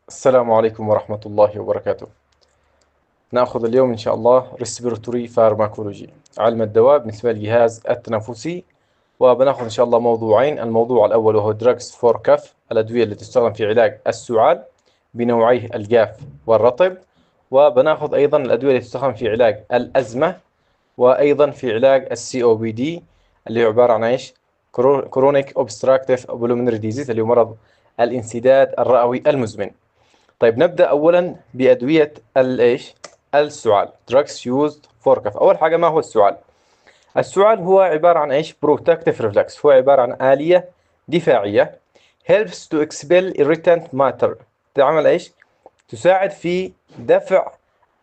السلام عليكم ورحمة الله وبركاته. نأخذ اليوم إن شاء الله Respiratory Pharmacology، علم الدواء بالنسبة للجهاز التنفسي. وبنأخذ إن شاء الله موضوعين. الموضوع الأول وهو Drugs for Cough، الأدوية التي تستخدم في علاج السعال بنوعيه الجاف والرطب. وبنأخذ أيضا الأدوية التي تستخدم في علاج الأزمة، وأيضا في علاج COPD اللي هو عبارة عن إيش؟ Chronic Obstructive Pulmonary Disease، اللي هو مرض الانسداد الرئوي المزمن. طيب نبدأ أولا بأدوية الإيش؟ السعال. Drugs used for cough. أول حاجة، ما هو السعال؟ السعال هو عبارة عن إيش؟ Protective reflex، هو عبارة عن آلية دفاعية. Helps to expel irritant matter، تعمل إيش؟ تساعد في دفع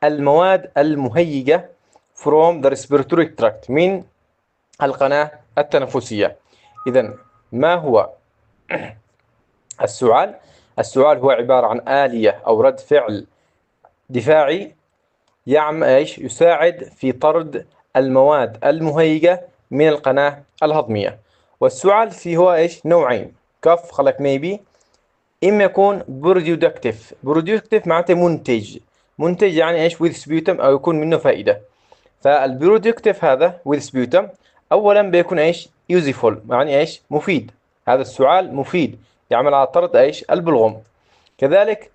المواد المهيجة from the respiratory tract، من القناة التنفسية. إذا ما هو السعال؟ السعال هو عبارة عن آلية أو رد فعل دفاعي يعمل إيش؟ يساعد في طرد المواد المهيجة من القناة الهضمية. والسعال فيه هو إيش؟ نوعين. كف خلك ميبي، إما يكون برودكتيف معناته منتج يعني إيش؟ with sputum، أو يكون منه فائدة. فالبرودكتيف هذا with sputum أولا بيكون إيش؟ useful، يعني إيش؟ مفيد. هذا السعال مفيد، يعمل على طرد إيش؟ البلغم. كذلك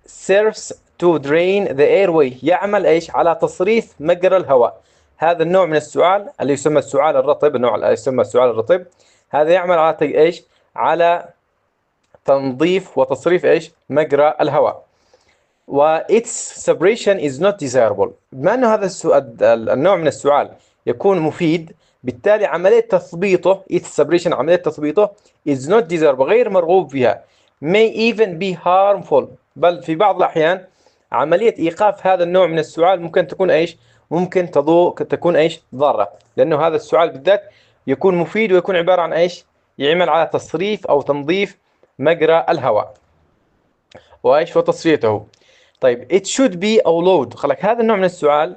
serves to drain the airway، يعمل ايش؟ على تصريف مجرى الهواء. هذا النوع من السعال اللي يسمى السعال الرطب، النوع اللي يسمى السعال الرطب، هذا يعمل على ايش؟ على تنظيف وتصريف ايش؟ مجرى الهواء. و its separation is not desirable، بما انه هذا النوع من السعال يكون مفيد، بالتالي عملية تثبيطه its separation، عملية تثبيطه is not desirable، غير مرغوب فيها. may even be harmful، بل في بعض الأحيان عملية إيقاف هذا النوع من السعال ممكن تكون إيش؟ ممكن تكون إيش؟ ضارة، لأنه هذا السعال بالذات يكون مفيد، ويكون عبارة عن إيش؟ يعمل على تصريف أو تنظيف مجرى الهواء وإيش وتصفيته. طيب it should be allowed، خلك هذا النوع من السعال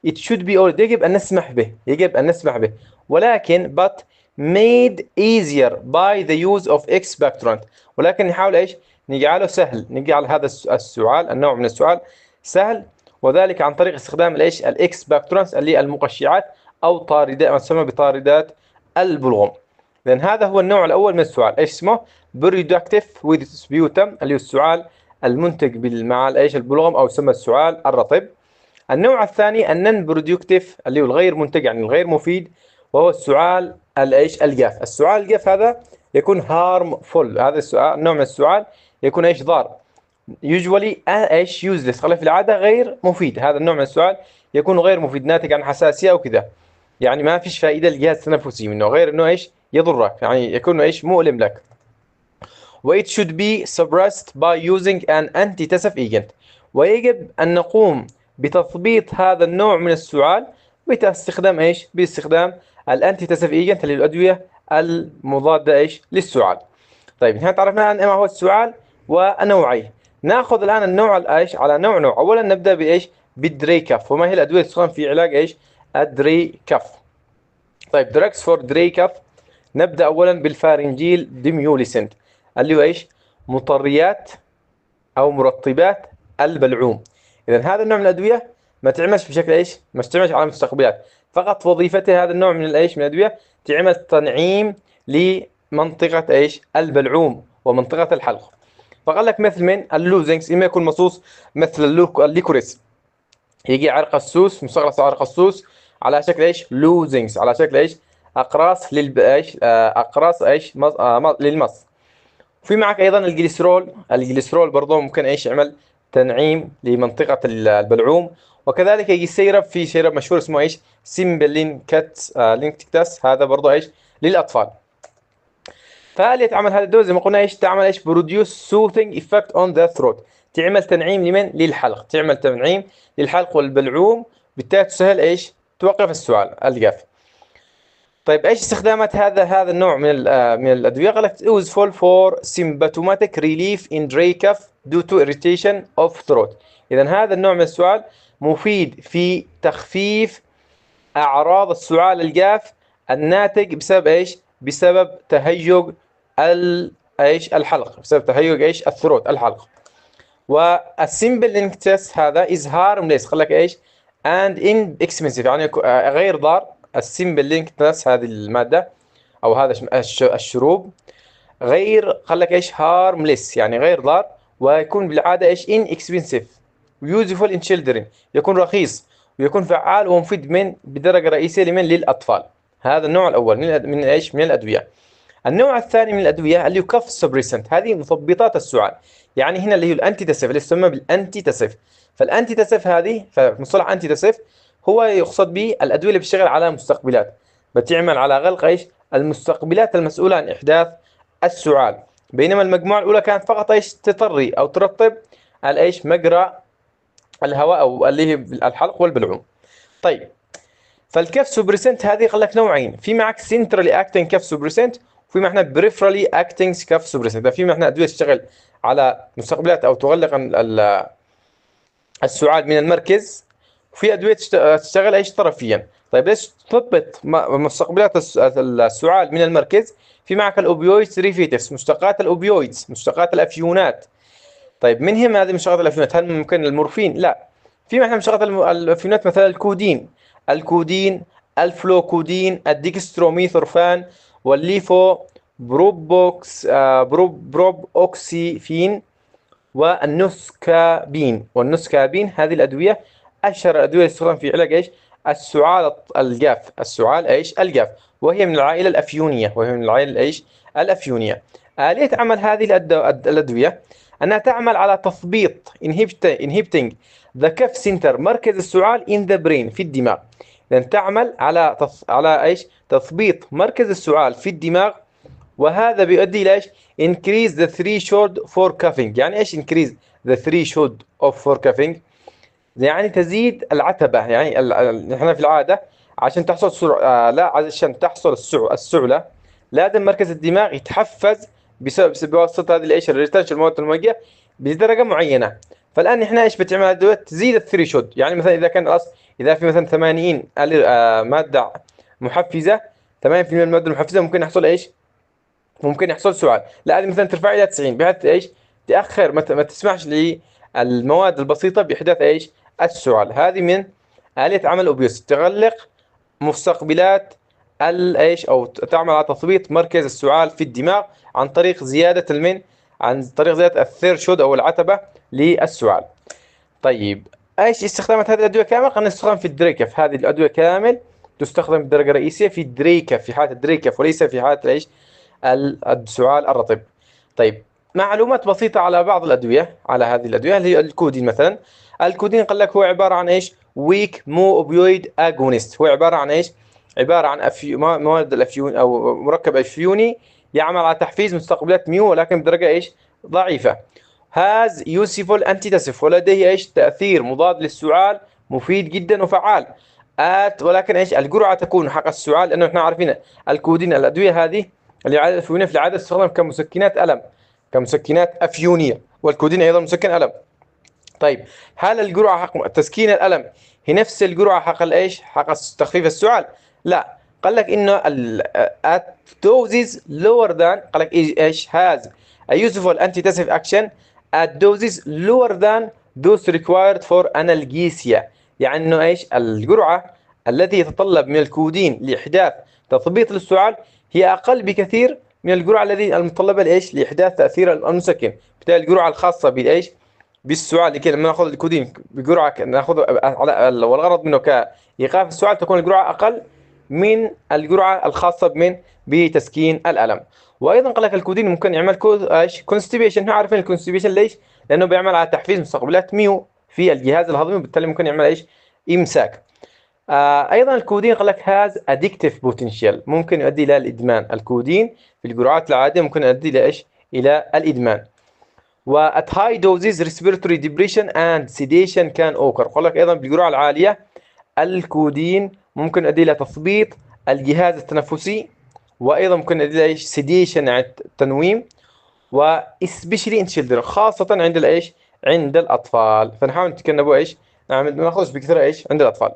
it should be allowed، يجب أن نسمح به، يجب أن نسمح به، ولكن but made easier by the use of expectorant، ولكن نحاول إيش؟ نجعله سهل، نجعل هذا السعال، النوع من السعال سهل، وذلك عن طريق استخدام الإيش؟ الإكسبكتورانتس، اللي المقشعات أو طاردات، ما تسمى بطاردات البلغم. لأن هذا هو النوع الأول من السعال، إيش اسمه؟ برودكتيف with sputum، اللي هو السعال المنتج مع الإيش؟ البلغم، أو يسمى السعال الرطب. النوع الثاني النن برودكتيف، اللي هو الغير منتج، يعني الغير مفيد، وهو السعال الإيش؟ الجاف. السعال الجاف هذا يكون هارمفول، هذا السعال، النوع من السعال يكون إيش؟ ضار. usually إيش؟ useless، خلي في العادة غير مفيد. هذا النوع من السعال يكون غير مفيد، ناتج عن حساسية أو كذا، يعني ما فيش فائدة للجهاز التنفسي منه، غير إنه إيش؟ يضرك، يعني يكون إيش؟ مؤلم لك. و it should be suppressed by using an anti-tussive agent، ويجب أن نقوم بتثبيط هذا النوع من السعال باستخدام إيش؟ باستخدام الانتي تاسيف ايجنت، اللي الأدوية المضادة إيش؟ للسعال. طيب نحن تعرفنا الآن ما هو السعال ونوعيه. ناخذ الآن النوع الإيش؟ على نوع. أولا نبدأ بإيش؟ بالدريكاف. وما هي الأدوية اللي تستخدم في علاج إيش؟ الدريكاف. طيب drugs for دريكاف، نبدأ أولا بالفارنجيل ديميوليسنت، اللي هو إيش؟ مطريات أو مرطبات البلعوم. إذا هذا النوع من الأدوية ما تعملش بشكل إيش؟ ما تعملش على مستقبلات، فقط وظيفتها هذا النوع من الإيش؟ من الأدوية تعمل تنعيم لمنطقة إيش؟ البلعوم ومنطقة الحلق. فقال لك مثل من اللوزنكس، إما يكون مصوص مثل الليكوريس، يجي عرق السوس، مستخلص عرق السوس على شكل ايش؟ لوزنجز، على شكل ايش؟ اقراص ايش؟ اقراص ايش؟ للمص. في معك ايضا الجليسرول برضه ممكن ايش؟ يعمل تنعيم لمنطقة البلعوم. وكذلك يجي السيرب، في سيرب مشهور اسمه ايش؟ سيمبلين كات لينكتاس، هذا برضه ايش؟ للاطفال. فاللي تعمل هذه الدوز زي ما قلنا ايش؟ تعمل ايش؟ بروديوس سوثينج افكت اون ذا ثروت، تعمل تنعيم لمن؟ للحلق، تعمل تنعيم للحلق والبلعوم، بالتالي تسهل ايش؟ توقف السعال الجاف. طيب ايش استخدامات هذا النوع من الادويه؟ قال لك useful for symptomatic relief in dry cough due to irritation of throat. اذا هذا النوع من السعال مفيد في تخفيف اعراض السعال الجاف الناتج بسبب ايش؟ بسبب تهيج ايش؟ الحلق، بسبب تهيج ايش؟ الثروت، الحلق. والسيمبل لينك تيست هذا is harmless، قال لك ايش and inexpensive، يعني غير ضار. السيمبل لينك تيست هذه المادة او هذا الشروب غير، قال لك ايش harmless يعني غير ضار، ويكون بالعادة ايش inexpensive useful in children، يكون رخيص ويكون فعال ومفيد بدرجة رئيسية للأطفال. هذا النوع الأول من ايش من الأدوية. النوع الثاني من الأدوية اللي هو كف سوبريسنت، هذه مثبطات السعال، يعني هنا اللي هي الأنتيتاسيف اللي يسمى بالأنتيتاسيف. فالأنتيتاسيف هذه، فمصطلح أنتيتاسيف هو يقصد به الأدوية اللي بتشتغل على مستقبلات، بتعمل على غلق ايش المستقبلات المسؤولة عن إحداث السعال. بينما المجموعة الأولى كانت فقط ايش تطري أو ترطب ايش مجرى الهواء أو اللي هي الحلق والبلعوم. طيب، فالكف سوبريسنت هذه قال لك نوعين، في معك سنترالي اكتنج كف سوبريسنت، وفي معنا بريفرالي اكتنج كف سوبريسنت. في معنا ادويه تشتغل على مستقبلات او تغلق السعال من المركز، وفي ادويه تشتغل ايش طرفيا. طيب ليش تثبت مستقبلات السعال من المركز؟ في معك الاوبيويدز ريفيتس، مشتقات الاوبيويدز، مشتقات الافيونات. طيب من هم هذه مشتقات الافيونات؟ هل ممكن المورفين؟ لا، في معنا مشتقات الافيونات مثلا الكودين، الفلوكودين، الديكستروميثورفان، والليفو بروب اوكسيفين، والنسكابين. هذه الادويه اشهر الادويه تستخدم في علاج ايش السعال الجاف، وهي من العائله الافيونيه. آلية عمل هذه الأدوية أنها تعمل على تثبيط inhibiting the cuff center، مركز السعال in the brain، في الدماغ. لأن تعمل على ايش تثبيط مركز السعال في الدماغ، وهذا بيؤدي إلى ايش increase the threshold for coughing. يعني ايش increase the threshold for coughing؟ يعني تزيد العتبة. يعني نحن في العادة عشان تحصل عشان تحصل السعلة لازم مركز الدماغ يتحفز بواسطة هذه ايش الريتنشن المواد المائية بدرجة معينة. فالآن احنا ايش بتعمل الأدوية؟ تزيد الثريشولد. يعني مثلا إذا كان الأصل إذا في مثلا 80 مادة محفزة، 80% من المادة المحفزة ممكن يحصل ايش؟ ممكن يحصل سعال. لا، هذه مثلا ترفع إلى 90 بحيث ايش تأخر، ما تسمحش للمواد البسيطة بإحداث ايش السعال. هذه من آلية عمل الأوبيوس، تغلق مستقبلات ايش او تعمل على تثبيط مركز السعال في الدماغ عن طريق زيادة الثيرشود او العتبة للسعال. طيب، ايش استخدامات هذه الادويه كامل؟ قد نستخدم في الدريكف. هذه الادويه كامل تستخدم بدرجه رئيسيه في الدريكف، في حاله الدريكف، وليس في حاله ايش السعال الرطب. طيب، معلومات بسيطه على بعض الادويه، على هذه الادويه اللي هي الكودين مثلا. الكودين قال لك هو عباره عن ايش ويك مو اوبيويد اجونست. هو عباره عن ايش عباره عن مواد الافيون او مركب افيوني يعمل على تحفيز مستقبلات ميو، ولكن بدرجه ايش ضعيفه. هاز يوسفول انتيتاسيف، ولديه ايش تاثير مضاد للسعال، مفيد جدا وفعال. ولكن ايش الجرعه تكون حق السعال، لانه احنا عارفين الكودين الادويه هذه اللي عاده الافيونيه في العاده تستخدم كمسكنات الم، كمسكنات افيونيه، والكودين ايضا مسكن الم. طيب، هل الجرعه حق تسكين الالم هي نفس الجرعه حق الايش حق تخفيف السعال؟ لا، قال لك انه الدوزز lower than، قال لك ايش has a useful antitussive action at doses lower than those required for analgesia. يعني انه ايش الجرعه التي يتطلب من الكودين لاحداث تثبيط للسعال هي اقل بكثير من الجرعه التي المتطلبه لايش لاحداث تاثير المسكن. بالتالي الجرعه الخاصه بالايش بالسعال لكي لما ناخذ الكودين بجرعه ناخذ والغرض منه كايقاف السعال تكون الجرعه اقل من الجرعه الخاصه بتسكين الالم. وايضا قال لك الكودين ممكن يعمل كونستيبيشن. احنا عارفين الكونستيبيشن ليش؟ لانه بيعمل على تحفيز مستقبلات ميو في الجهاز الهضمي، وبالتالي ممكن يعمل ايش امساك. ايضا الكودين قال لك هاز اديكتيف بوتنشال، ممكن يؤدي الى الادمان. الكودين في الجرعات العاديه ممكن يؤدي الى ايش الى الادمان. وات هاي دوزز ريسبيرتوري ديبريشن اند سيديشن كان اوكر. قال لك ايضا بالجرعه العاليه الكودين ممكن يؤدي الى تثبيط الجهاز التنفسي، وايضا ممكن يؤدي الى سيديشن عند التنويم، واسبيشلي ان تشيلدرن، خاصه عند الايش عند الاطفال. فنحاول نتجنبوا ايش ما ناخذش بكثره ايش عند الاطفال.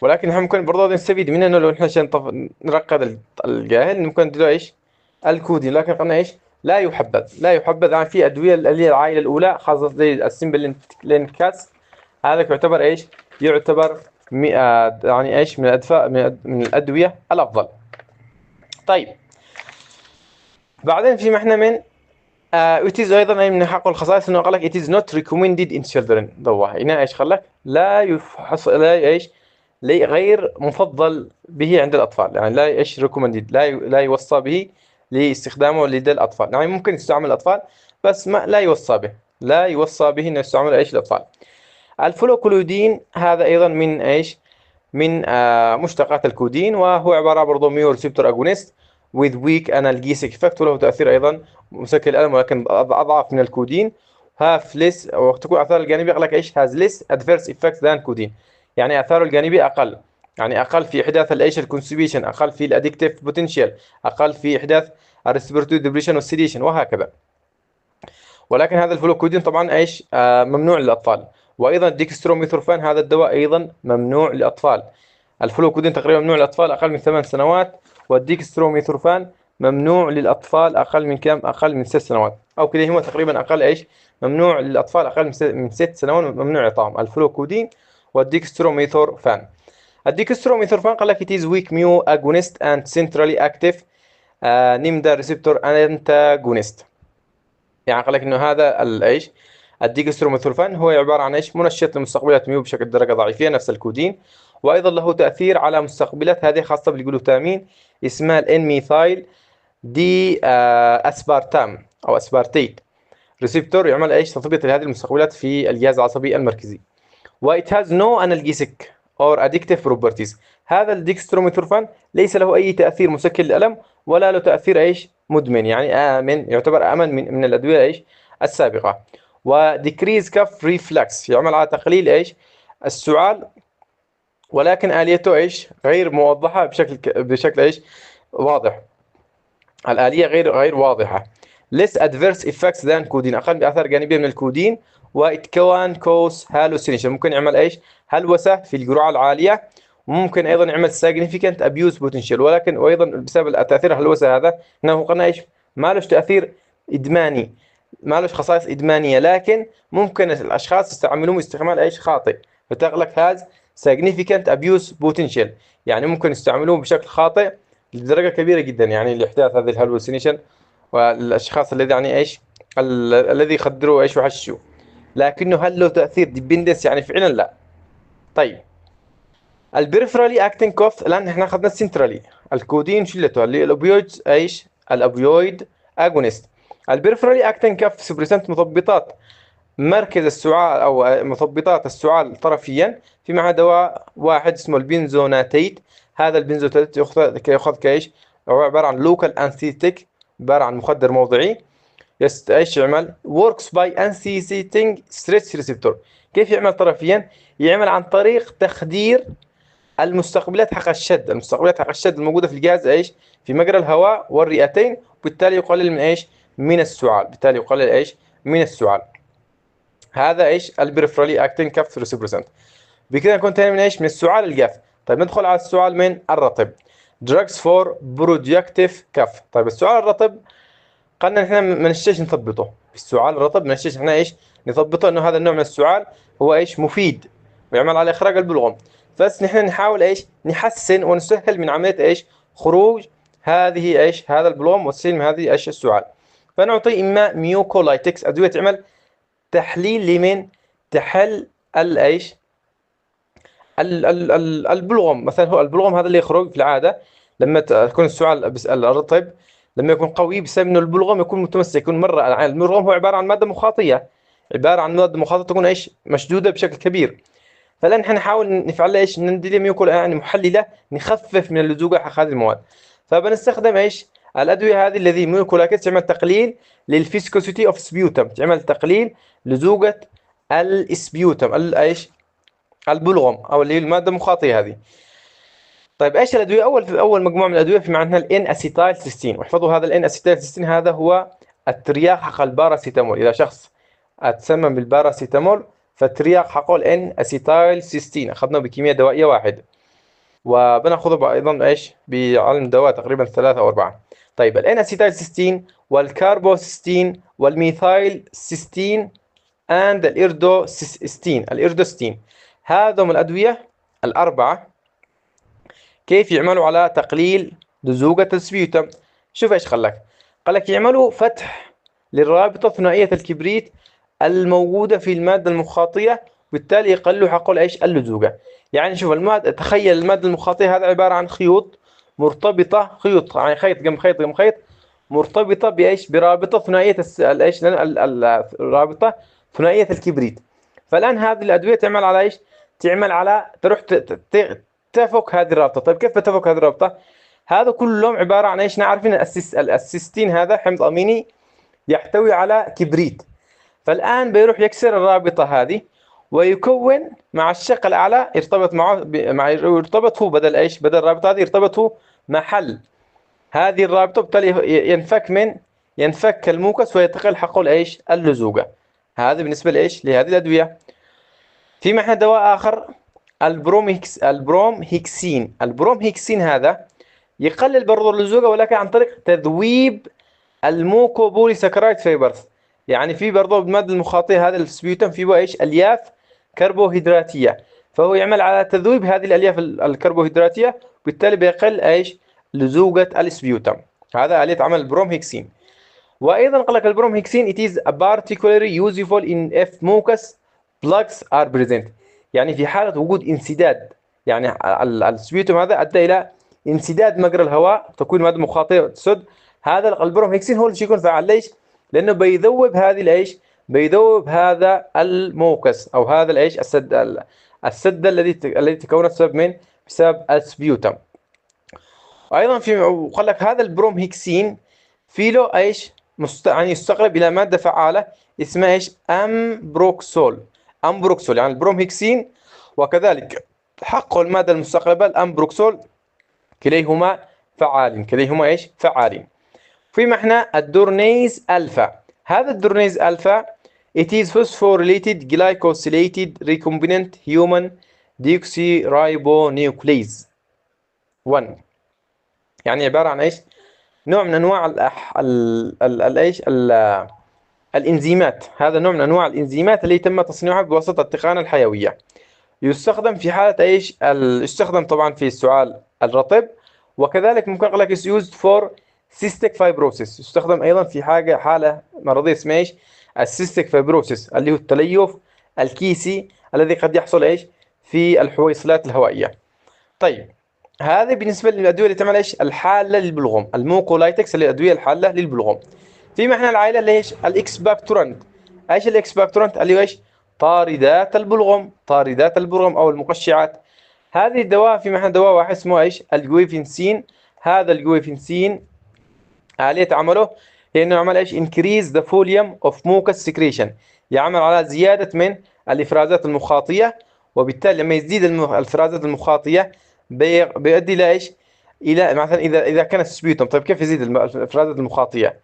ولكن احنا ممكن برضه نستفيد منه لو احنا عشان نرقد الجاهل ممكن نديله ايش الكودين. لكن قلنا ايش لا يحبذ، لا يحبذ. يعني في ادويه اللي هي العائله الاولى خاصه زي السمبل لينكاس، هذا يعتبر ايش؟ يعتبر يعني ايش من الادفاء من الادويه الافضل. طيب بعدين في محنا من it is ايضا من حق الخصائص انه قال لك it is not recommended in children. ضوء هنا ايش خلك؟ لا يفحص، لا ايش؟ غير مفضل به عند الاطفال، يعني لا ايش recommended، لا يوصى به لاستخدامه لدى الاطفال. يعني ممكن يستعمل الاطفال بس ما لا يوصى به، لا يوصى به انه يستعمل ايش الاطفال. الفلوكلودين هذا ايضا من ايش؟ من مشتقات الكودين، وهو عباره برضه ميو ريسبتور اجونست with weak analgesic effect، وله تاثير ايضا مسكن الالم ولكن اضعف من الكودين. have less، وتكون اثاره الجانبيه قال لك ايش؟ has less adverse effects than كودين، يعني اثاره الجانبيه اقل، يعني اقل في احداث الايش الكونسبيشن، اقل في الادكتيف بوتنشال، اقل في احداث الريسبيرتوري ديبريشن والسيديشن وهكذا. ولكن هذا الفلوكودين طبعا ايش؟ ممنوع للاطفال. وايضا ديكستروميثورفان هذا الدواء ايضا ممنوع للاطفال. الفلوكودين تقريبا ممنوع للاطفال اقل من 8 سنوات، والديكستروميثورفان ممنوع للاطفال اقل من كم؟ اقل من 6 سنوات، او كلاهما تقريبا اقل ايش؟ ممنوع للاطفال اقل من 6 سنوات، ممنوع اعطائهم الفلوكودين والديكستروميثورفان. الديكستروميثورفان قال لك it is weak mu agonist and centrally active نيمدا ريسبتور انتاجونست. يعني قال لك انه هذا ايش؟ الديكستروميثورفان هو عباره عن ايش؟ منشط لمستقبلات ميو بشكل درجه ضعيفيه نفس الكودين، وايضا له تاثير على مستقبلات هذه خاصه بالجلوتامين اسمها الان ميثايل دي اسبارتام او اسبارتيت ريسبتور، يعمل ايش؟ تثبيط لهذه المستقبلات في الجهاز العصبي المركزي. وإت هاز نو انالجيسيك اور ادكتيف بروبرتيز. هذا الديكستروميثورفان ليس له اي تاثير مسكن للالم ولا له تاثير ايش؟ مدمن، يعني امن، يعتبر امن من الادويه ايش؟ السابقه. وديكريز كف ريفلكس، يعمل على تقليل ايش؟ السعال، ولكن اليته ايش؟ غير موضحه بشكل ايش؟ واضح. الآلية غير واضحة. less adverse effects than كودين، أقل بآثار جانبية من الكودين. وإتكوان كوس هالوسينيشن، ممكن يعمل إيش؟ هلوسة في الجرعة العالية، وممكن أيضا يعمل significant abuse potential، ولكن وأيضا بسبب تأثير الهلوسة هذا إنه قلنا إيش؟ ما لهش تأثير إدماني، ما لهش خصائص إدمانية، لكن ممكن الأشخاص يستعملوه استعمال إيش؟ خاطئ، فتغلق هذا significant abuse potential، يعني ممكن يستعملوه بشكل خاطئ لدرجة كبيرة جدا، يعني لإحداث هذه الهلوسينيشن والأشخاص الذي يعني إيش الذي يخدروا إيش وحشوا. لكنه هل له تأثير ديبندنس؟ يعني فعلا لا. طيب البريفرالي اكتنج كوف، الآن احنا أخذنا السنترالي، الكودين شلته اللي الأوبيويد إيش؟ الأوبيويد أجونست. البريفرالي اكتنج كوف سبريسنت مثبطات مركز السعال أو مثبطات السعال طرفيا، في معها دواء واحد اسمه البنزوناتيت. هذا البنزوناتيت يأخذ كايش؟ هو عبارة عن لوكال انستيتيك، عبارة عن مخدر موضعي. ايش يعمل؟ works by unceasing stretch receptor. كيف يعمل طرفيا؟ يعمل عن طريق تخدير المستقبلات حق الشد، المستقبلات حق الشد الموجودة في الجهاز ايش؟ في مجرى الهواء والرئتين، وبالتالي يقلل من ايش؟ من السعال، بالتالي يقلل ايش؟ من السعال. هذا ايش؟ البريفرالي اكتنج كف ريسبرسنت. بكده نكون انتهينا من ايش؟ من السعال الجاف. طيب ندخل على السعال من الرطب. drugs for productive كف. طيب السعال الرطب قلنا احنا ما نشتيش نثبطه، في السعال الرطب ما نشتيش احنا ايش؟ نثبطه، انه هذا النوع من السعال هو ايش؟ مفيد ويعمل على اخراج البلغم، بس نحن نحاول ايش؟ نحسن ونسهل من عملية ايش؟ خروج هذه ايش؟ هذا البلغم وتسهيل من هذه ايش؟ السعال. فنعطي اما ميوكولايتكس، ادوية تعمل تحليل لمن؟ تحل الايش؟ البلغم. مثلا هو البلغم هذا اللي يخرج في العاده لما تكون السعال الرطب لما يكون قوي، بسبب انه البلغم يكون متمسك، يكون مره. البلغم هو عباره عن ماده مخاطيه، عباره عن ماده مخاطيه تكون ايش؟ مشدوده بشكل كبير. فالان احنا نحاول نفعل ايش؟ ندي ميوكول يعني محلله نخفف من اللزوجه حق هذه المواد. فبنستخدم ايش؟ الادويه هذه الذي ميوكولاكس تعمل تقليل للفيسكوسيتي اوف سبيوتم، تعمل تقليل لزوجه السبيوتم ايش؟ البلغم او اللي هي الماده المخاطيه هذه. طيب ايش الادويه؟ اول مجموعه من الادويه في معناها الان اسيتايل سيستين، واحفظوا هذا الان اسيتايل سيستين هذا هو الترياق حق الباراسيتامول. اذا شخص اتسمم بالباراسيتامول فالترياق حقه الان اسيتايل سيستين، اخذناه بكميه دوائيه واحد، وبناخذه ايضا ايش؟ بعلم الدواء تقريبا 3 أو 4. طيب الان اسيتايل سيستين والكاربوسيستين والميثايل سيستين and الإردوستين. هذم الأدوية الأربعة كيف يعملوا على تقليل لزوجة السبيوتم؟ شوف ايش قال لك يعملوا فتح للرابطة ثنائية الكبريت الموجودة في المادة المخاطية، بالتالي يقللوا حقول ايش اللزوجة. يعني شوف المادة، تخيل المادة المخاطية هذا عبارة عن خيوط مرتبطة، خيوط يعني خيط جنب خيط جنب خيط، مرتبطة بايش؟ برابطة ثنائية ايش؟ الرابطة ثنائية الكبريت. فالآن هذه الأدوية تعمل على ايش؟ تعمل على تروح تفك هذه الرابطة. طيب كيف بتفك هذه الرابطة؟ هذا كلهم عبارة عن ايش؟ نعرف ان السيستين هذا حمض أميني يحتوي على كبريت، فالآن بيروح يكسر الرابطة هذه ويكون مع الشق الأعلى يرتبط معه يرتبط هو بدل ايش؟ بدل الرابطة هذه يرتبط هو محل هذه الرابطة، بالتالي ينفك الموكس ويتقل حقول ايش؟ اللزوجة. هذا بالنسبة لايش؟ لهذه الأدوية. في معنا دواء آخر البرومهيكسين هذا يقلل برضو اللزوجة، ولكن عن طريق تذويب الموكوبوليساكرايد فايبرز. يعني في برضو المادة المخاطية هذا السبيوتم فيه ايش؟ الياف كربوهيدراتية، فهو يعمل على تذويب هذه الالياف الكربوهيدراتية، بالتالي بيقل ايش؟ لزوجة السبيوتم. هذا آلية عمل البرومهيكسين. وايضا قال لك البرومهيكسين it is a particularly useful in if mucus plugs are present. يعني في حالة وجود انسداد، يعني السبيوتم هذا ادى الى انسداد مجرى الهواء، تكون مادة مخاطية تسد، هذا البرومهيكسين هو اللي يكون فعال. ليش؟ لانه بيذوب هذه الايش؟ بيذوب هذا الموكس او هذا الايش؟ السد الذي تكونت بسبب السبيوتم. وايضا في قال لك هذا البرومهيكسين في له ايش؟ يعني يستقرب الى ماده فعاله اسمها ايش؟ امبروكسول يعني البرومهيكسين وكذلك حقه الماده المستقربه الامبروكسول، كليهما ايش؟ فعالين. في معنى الدورنيز الفا. هذا الدورنيز الفا it is phosphorylated glycosylated recombinant human deoxyribonuclease 1. يعني عبارة عن ايش؟ نوع من انواع الانزيمات. هذا نوع من انواع الانزيمات اللي تم تصنيعها بواسطة التقنية الحيوية. يستخدم في حالة ايش؟ يستخدم طبعا في السعال الرطب، وكذلك ممكن اقول لك used for cystic fibrosis. يستخدم ايضا في حالة مرضية اسمها ايش؟ السيستيك فايبروسيس، اللي هو التليف الكيسي الذي قد يحصل ايش؟ في الحويصلات الهوائية. طيب هذا بالنسبة للأدوية اللي تعمل ايش؟ الحالة للبلغم، الموكولايتكس اللي الأدوية الحالة للبلغم. في معنى العائلة اللي ايش؟ الاكسباكتورانت. ايش الاكسباكتورانت؟ اللي هو ايش؟ طاردات البلغم او المقشعات. هذه الدواء في معنى دواء واحد اسمه ايش؟ الجويفنسين. هذا الجويفنسين آلية عمله هي انه يعمل ايش؟ increase the volume of mucus secretion، يعمل على زيادة من الافرازات المخاطية، وبالتالي لما يزيد الافرازات المخاطية بيؤدي الى ايش؟ الى مثلا اذا كان السبيوتم. طيب كيف يزيد الافرازات المخاطية؟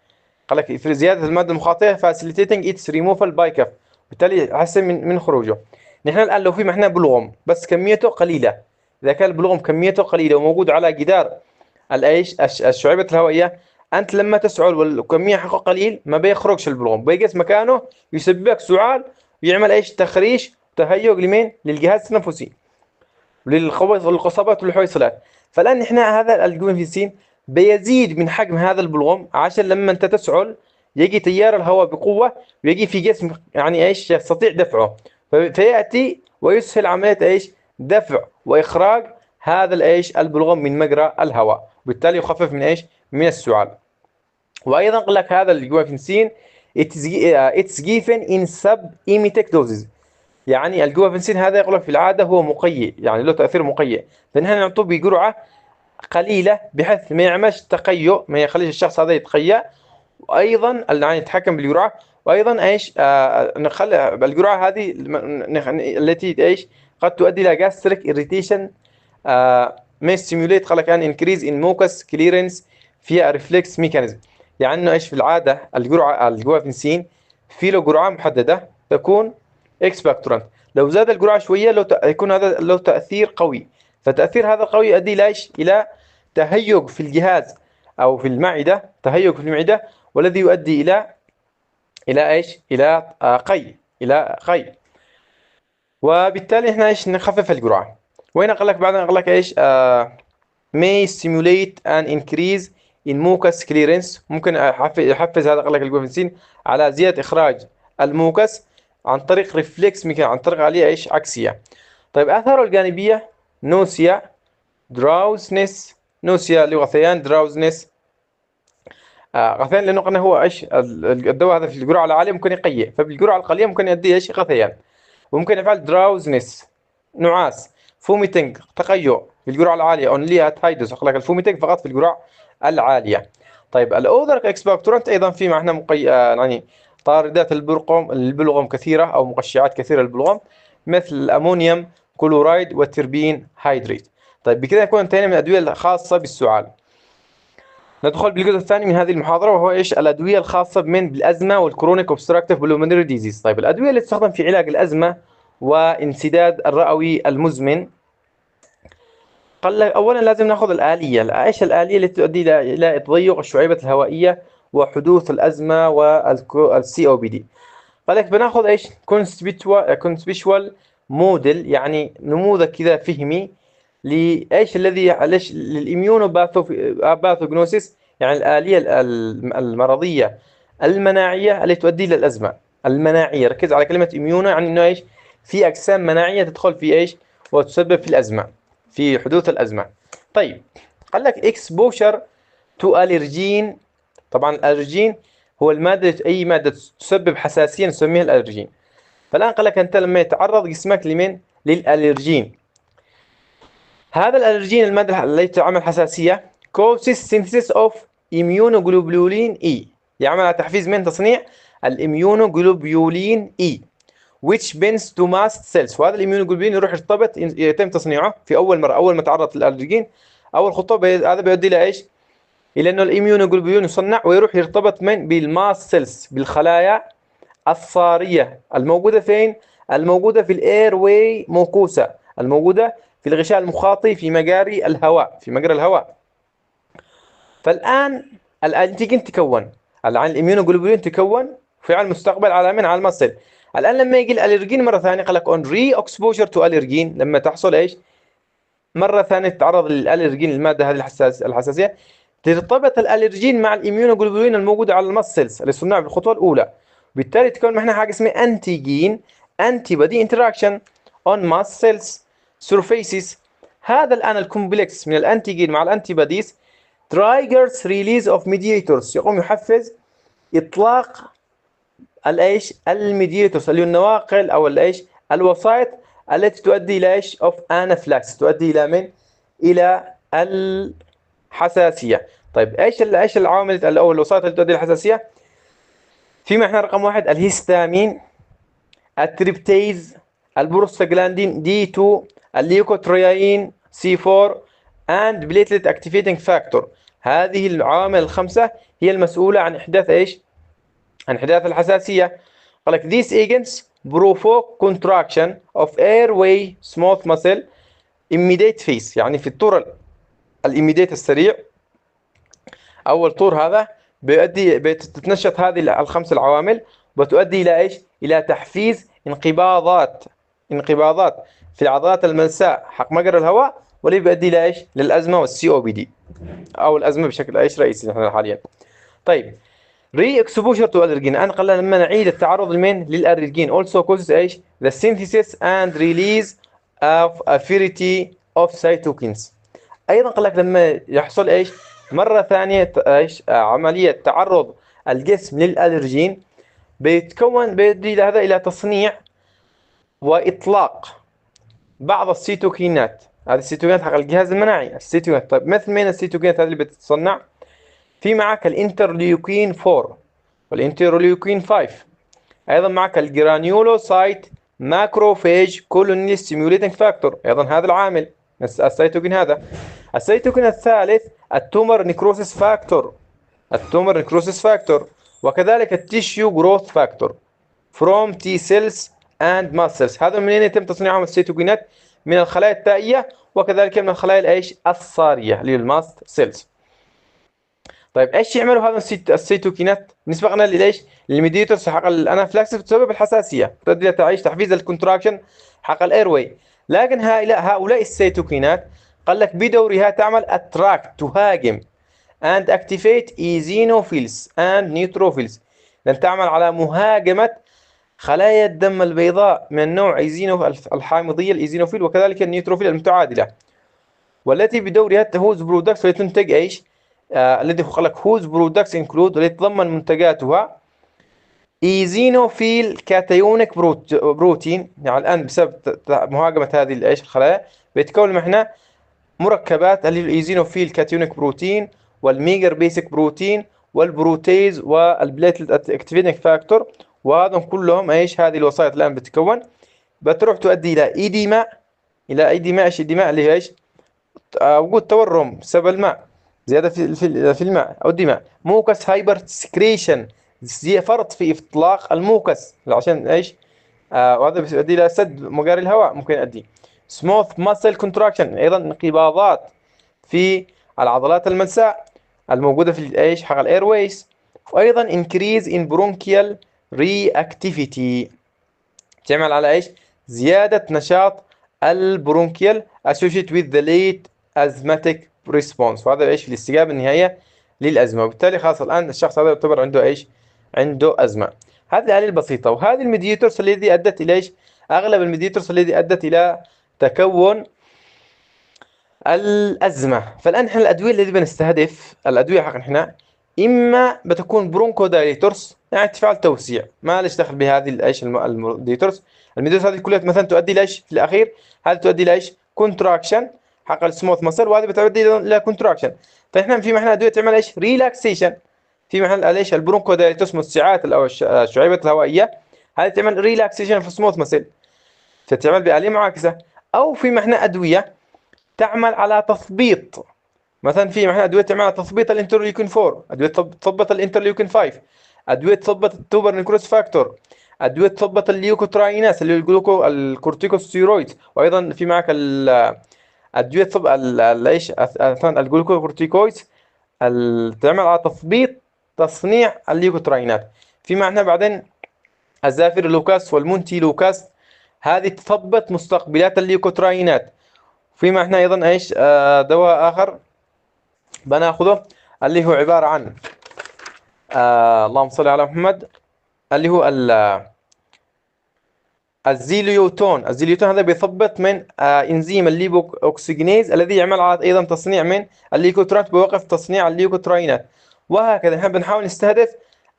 قال لك في زيادة المادة المخاطية facilitating its removal by cuff، بالتالي يحسن من خروجه. نحن الان لو في معنا بلغم بس كميته قليلة، اذا كان البلغم كميته قليلة وموجود على جدار الايش؟ الشعيبة الهوائية، انت لما تسعل والكميه حقه قليل ما بيخرجش البلغم، بيجلس مكانه يسبب لك سعال ويعمل ايش؟ تخريش وتهيج لمين؟ للجهاز التنفسي، للقصبات والحويصلات. فالان احنا هذا الجوينفيسين بيزيد من حجم هذا البلغم، عشان لما انت تسعل يجي تيار الهواء بقوه ويجي في جسم يعني ايش؟ يستطيع دفعه، فياتي ويسهل عمليه ايش؟ دفع واخراج هذا الايش؟ البلغم من مجرى الهواء، وبالتالي يخفف من ايش؟ من السعال. وايضا قال لك هذا الجوافنسين it's given in sub-emetic doses. يعني الجوافنسين هذا يقول لك في العاده هو مقيء، يعني له تاثير مقيء، فنحن نعطوه بجرعه قليله بحيث ما يعملش تقيؤ، ما يخليش الشخص هذا يتقيأ، وايضا يعني يتحكم بالجرعه. وايضا ايش؟ نخلي الجرعه هذه التي ايش؟ قد تؤدي الى gastric irritation may stimulate قال لك يعني increase in mucus clearance فيها ريفلكس ميكانيزم. يعني انه ايش؟ في العاده الجوافنسين في له جرعه محدده تكون اكسباكتورانت، لو زاد الجرعه شويه يكون هذا له تاثير قوي، فتاثير هذا القوي يؤدي الى ايش؟ الى تهيج في الجهاز او في المعده، تهيج في المعده والذي يؤدي إلى إيش؟ إلى قي. وبالتالي إحنا إيش نخفف الجرعة. وين قال لك بعدين؟ قال لك إيش؟ may stimulate an increase in mucus clearance. ممكن يحفز هذا قال لك الجوفنسين على زيادة إخراج الموكس عن طريق ريفلكس ميكانيزم، عن طريق عملية إيش؟ عكسية. طيب آثاره الجانبية: نوسيا، دراوزنس. نوسيا اللي هو غثيان، دراوزنس غثيان، لأنه قلنا هو إيش؟ الدواء هذا في الجرعة العالية ممكن يقيء، فبالجرعة القليلة ممكن يؤدي إيش؟ غثيان. وممكن يفعل دراوزنس، نعاس. فوميتنج، تقيؤ في الجرعة العالية. اونلي ات هاي دوز، اقول لك الفوميتنج فقط في الجرعة العالية. طيب الاوذر اكسبكتورنت ايضا في معنا يعني طاردات البلغم كثيرة او مقشعات كثيرة للبلغم، مثل الامونيوم كلورايد والتربين هيدريت. طيب بكذا نكون انتهينا من الادوية الخاصة بالسعال. ندخل بالجزء الثاني من هذه المحاضرة، وهو ايش؟ الادوية الخاصة بالازمة والكرونيك اوبستراكتيف بلمونري ديزيز. طيب الادوية اللي تستخدم في علاج الازمة وانسداد الرئوي المزمن، قال لك اولا لازم ناخذ الآلية. ايش الآلية اللي تؤدي الى تضيق الشعيبة الهوائية وحدوث الازمة والسي او بي دي؟ قال لك بناخذ ايش؟ كونسبيشوال موديل، يعني نموذج كذا فهمي لايش الذي ليش للاميونو باثوجنوسيس، يعني الآلية المرضية المناعية التي تؤدي الى الازمة المناعية. ركز على كلمة اميونو، يعني انه ايش؟ في اجسام مناعية تدخل في ايش؟ وتسبب في الازمة، في حدوث الازمة. طيب قال لك اكسبوشر تو الرجين. طبعا الالرجين هو المادة، اي مادة تسبب حساسية نسميها الالرجين. فالان قال لك انت لما يتعرض جسمك للالرجين، هذا الالرجين المادة التي تعمل حساسية causes synthesis of immunoglobulin E، يعمل على تحفيز من تصنيع الاميونوجلوبولين E which binds to mast cells. وهذا الاميونوجلوبولين يروح يرتبط، يتم تصنيعه في اول مرة، اول ما تعرض للالرجين اول خطوة، هذا بيؤدي الى ايش؟ الى انه الاميونوجلوبولين يصنع ويروح يرتبط بالماست سيلز، بالخلايا الصارية الموجودة فين؟ الموجودة في الاير واي موكوسا، الموجودة في الغشاء المخاطي في مجاري الهواء. فالآن الأنتيجين تكون، الآن الإميونوجلوبولين تكون في المستقبل على الماست سيل. الآن لما يجي الألرجين مرة ثانية، قال لك اون ري اكسبوجر تو ألرجين، لما تحصل ايش؟ مرة ثانية تتعرض للألرجين، المادة هذه الحساسية، ترتبط الألرجين مع الإميونوجلوبولين الموجودة على الماست سيلز اللي صنع بالخطوة الأولى، بالتالي تكون معنا حاجة اسمها أنتيجين antibody interaction on mast cells surfaces. هذا الآن الكومبلكس من الأنتيجين مع الأنتيبوديز triggers release of mediators، يقوم يحفز إطلاق الإيش؟ الميدياتورز، اللي هو النواقل أو الإيش؟ الوسائط التي تؤدي إلى إيش؟ of anaphylaxis، تؤدي إلى من؟ إلى الحساسية. طيب إيش العوامل أو الوسائط التي تؤدي إلى الحساسية؟ في معنا رقم واحد الهيستامين، التريبتيز، البروستاجلاندين D2، الليوكوتريين C4 and platelet activating factor. هذه العوامل الخمسة هي المسؤولة عن إحداث إيش؟ عن إحداث الحساسية. قال لك these agents provoke contraction of airway smooth muscle immediate phase، يعني في الطور الإيميديت السريع، أول طور هذا بتتنشط هذه الخمس العوامل، وتؤدي إلى إيش؟ إلى تحفيز انقباضات في العضلات الملساء حق مجرى الهواء، واللي بيؤدي إلى إيش؟ للأزمة والسي أو بي دي، أو الأزمة بشكل إيش رئيسي نحن حاليا. طيب ري اكسبوجر تو الرجين، أنا قلنا لما نعيد التعرض للألرجين also causes إيش؟ the synthesis and release of a variety of cytokines. أيضا قال لك لما يحصل إيش؟ مرة ثانية إيش؟ عملية تعرض الجسم للألرجين، بيؤدي هذا إلى تصنيع وإطلاق بعض السيتوكينات. هذه السيتوكينات حق الجهاز المناعي، السيتوكينات. طيب مثل من السيتوكينات هذه اللي بتتصنع؟ في معك الانترليوكين 4 والانترليوكين 5، أيضا معك الجرانيولوسايت ماكروفيج كولوني ستيموليتنج فاكتور، أيضا هذا العامل السيتوكين هذا. السيتوكين الثالث التومر نيكروسيس فاكتور، وكذلك التيشيو جروث فاكتور from T cells and mast cells. هذا منين يتم تصنيعهم السيتوكينات؟ من الخلايا التائية، وكذلك من الخلايا الايش؟ الصارية اللي هي الماست سيلز. طيب ايش يعملوا هذا السيتوكينات بالنسبه لنا ليش؟ للميديتورز حق الانافلاكسيس بسبب الحساسيه، تؤدي الى تحفيز الكونتراكشن حق الايرواي. لكن هؤلاء السيتوكينات قال لك بدورها تعمل اتراكت تهاجم and activate eosinophils and neutrophils، لأن تعمل على مهاجمة خلايا الدم البيضاء من النوع الحامضية الإيزينوفيل، وكذلك النيوتروفيل المتعادلة، والتي بدورها تهوز برودكتس وتنتج ايش؟ الذي قال لك هوز برودكتس انكلود، والتي تتضمن منتجاتها ايزينوفيل كاتايونيك بروتين. يعني الآن بسبب مهاجمة هذه ايش الخلايا بيتكون معنا مركبات اللي الايزينوفيل كاتيونيك بروتين والميجر بيسك بروتين والبروتيز والبليتلت اكتيفيتنج فاكتور، وهذا كلهم ايش؟ هذه الوسائط الان بتتكون بتروح تؤدي الى ايديما. الى ايديما ايش؟ ايديما اللي هي ايش؟ وجود تورم بسبب الماء، زياده في الماء او الدماء. موكس هايبر سكريشن، فرط في اطلاق الموكس عشان ايش؟ وهذا بيؤدي الى سد مجاري الهواء، ممكن يؤدي سموث ماسل كونتراكشن، ايضا انقباضات في العضلات الملساء الموجوده في ايش؟ حق الايرويز. وايضا انكريز ان برونكيال رياكتيفيتي، تعمل على ايش؟ زياده نشاط البرونكيال associated with the late asthmatic response، وهذا ايش؟ في الاستجابه النهائيه للازمه، وبالتالي خلاص الان الشخص هذا يعتبر عنده ايش؟ عنده ازمه. هذه الآلية البسيطه، وهذه الميديتورز الذي ادت الى ايش؟ اغلب الميديتورز الذي ادت الى تكون الأزمة. فالآن احنا الأدوية اللي بنستهدف، الأدوية حق احنا إما بتكون برونكو دايليتورز، يعني تفعل توسيع، ما ليش دخل بهذه ايش الميديتورز. الميديتورز هذه كلها مثلا تؤدي لايش في الأخير؟ هذه تؤدي لايش؟ كونتراكشن حق السموث مسل، وهذه بتؤدي إلى كونتراكشن. فاحنا في محل أدوية تعمل ايش؟ ريلاكسيشن. في محل ايش؟ البرونكو دايليتورز موسعات أو الشعيبات الهوائية، هذه تعمل ريلاكسيشن في السموث مسل، فتعمل بآلية معاكسة. أو في محل أدوية تعمل على تثبيط، مثلا في معنا ادويه تعمل على تثبيط الانترليوكين 4، ادويه تثبط الانترليوكين 5، ادويه تثبط التوبر نيكروس فاكتور، ادويه تثبط الليوكوترايناس اللي الجلوكو الكورتيكوستيرويد، وايضا في معك ادويه ايش؟ الجلوكوكورتيكويد تعمل على تثبيط تصنيع الليوكوتراينات. في معنا بعدين الزافير لوكاس والمونتي لوكاس، هذه تثبط مستقبلات الليوكوتراينات. في معنا ايضا ايش؟ دواء اخر بناخذه اللي هو عباره عن اللهم صل على محمد، اللي هو الزيليوتون. الزيليوتون هذا بيثبط من انزيم الليبو اوكسجينيز الذي يعمل على ايضا تصنيع من الليكوترينات، بيوقف تصنيع الليكوترينات. وهكذا نحن بنحاول نستهدف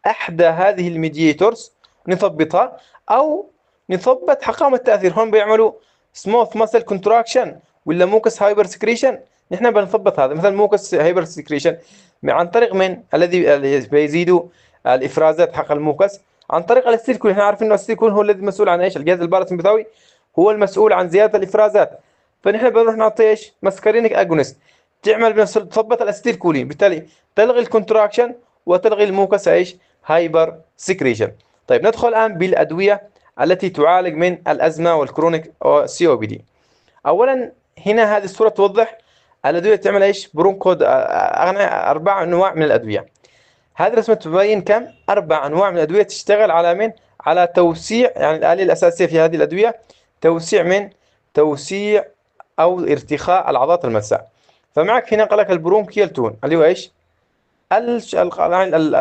احدى هذه الميدياتورز نثبطها، او نثبت حقائم التاثير. هون بيعملوا سموث ماسل كونتراكشن ولا موكس هايبر سكريشن، نحن بنثبت هذا. مثلا موكس هايبر سكريشن عن طريق من الذي بيزيدوا الافرازات حق الموكس عن طريق الاستيكول. احنا عارفين انه الاستيكول هو الذي مسؤول عن ايش؟ الجهاز الباراسمبثاوي هو المسؤول عن زياده الافرازات، فنحن بنروح نعطي ايش؟ مسكرينيك اجونست تعمل بنفس تثبط الاستيكولين، بالتالي تلغي الكونتراكشن وتلغي الموكس ايش؟ هايبر سكريشن. طيب ندخل الان بالادويه التي تعالج من الازمه والكرونيك سي او بي دي. اولا هنا هذه الصوره توضح الادويه تعمل ايش؟ برونكود 4 انواع من الادويه. هذه الرسمه تبين كم؟ 4 انواع من الادويه تشتغل على من؟ على توسيع، يعني الآلية الأساسية في هذه الأدوية توسيع أو ارتخاء العضلات الملساء. فمعك هنا قال لك البرونكيال تون اللي هو ايش؟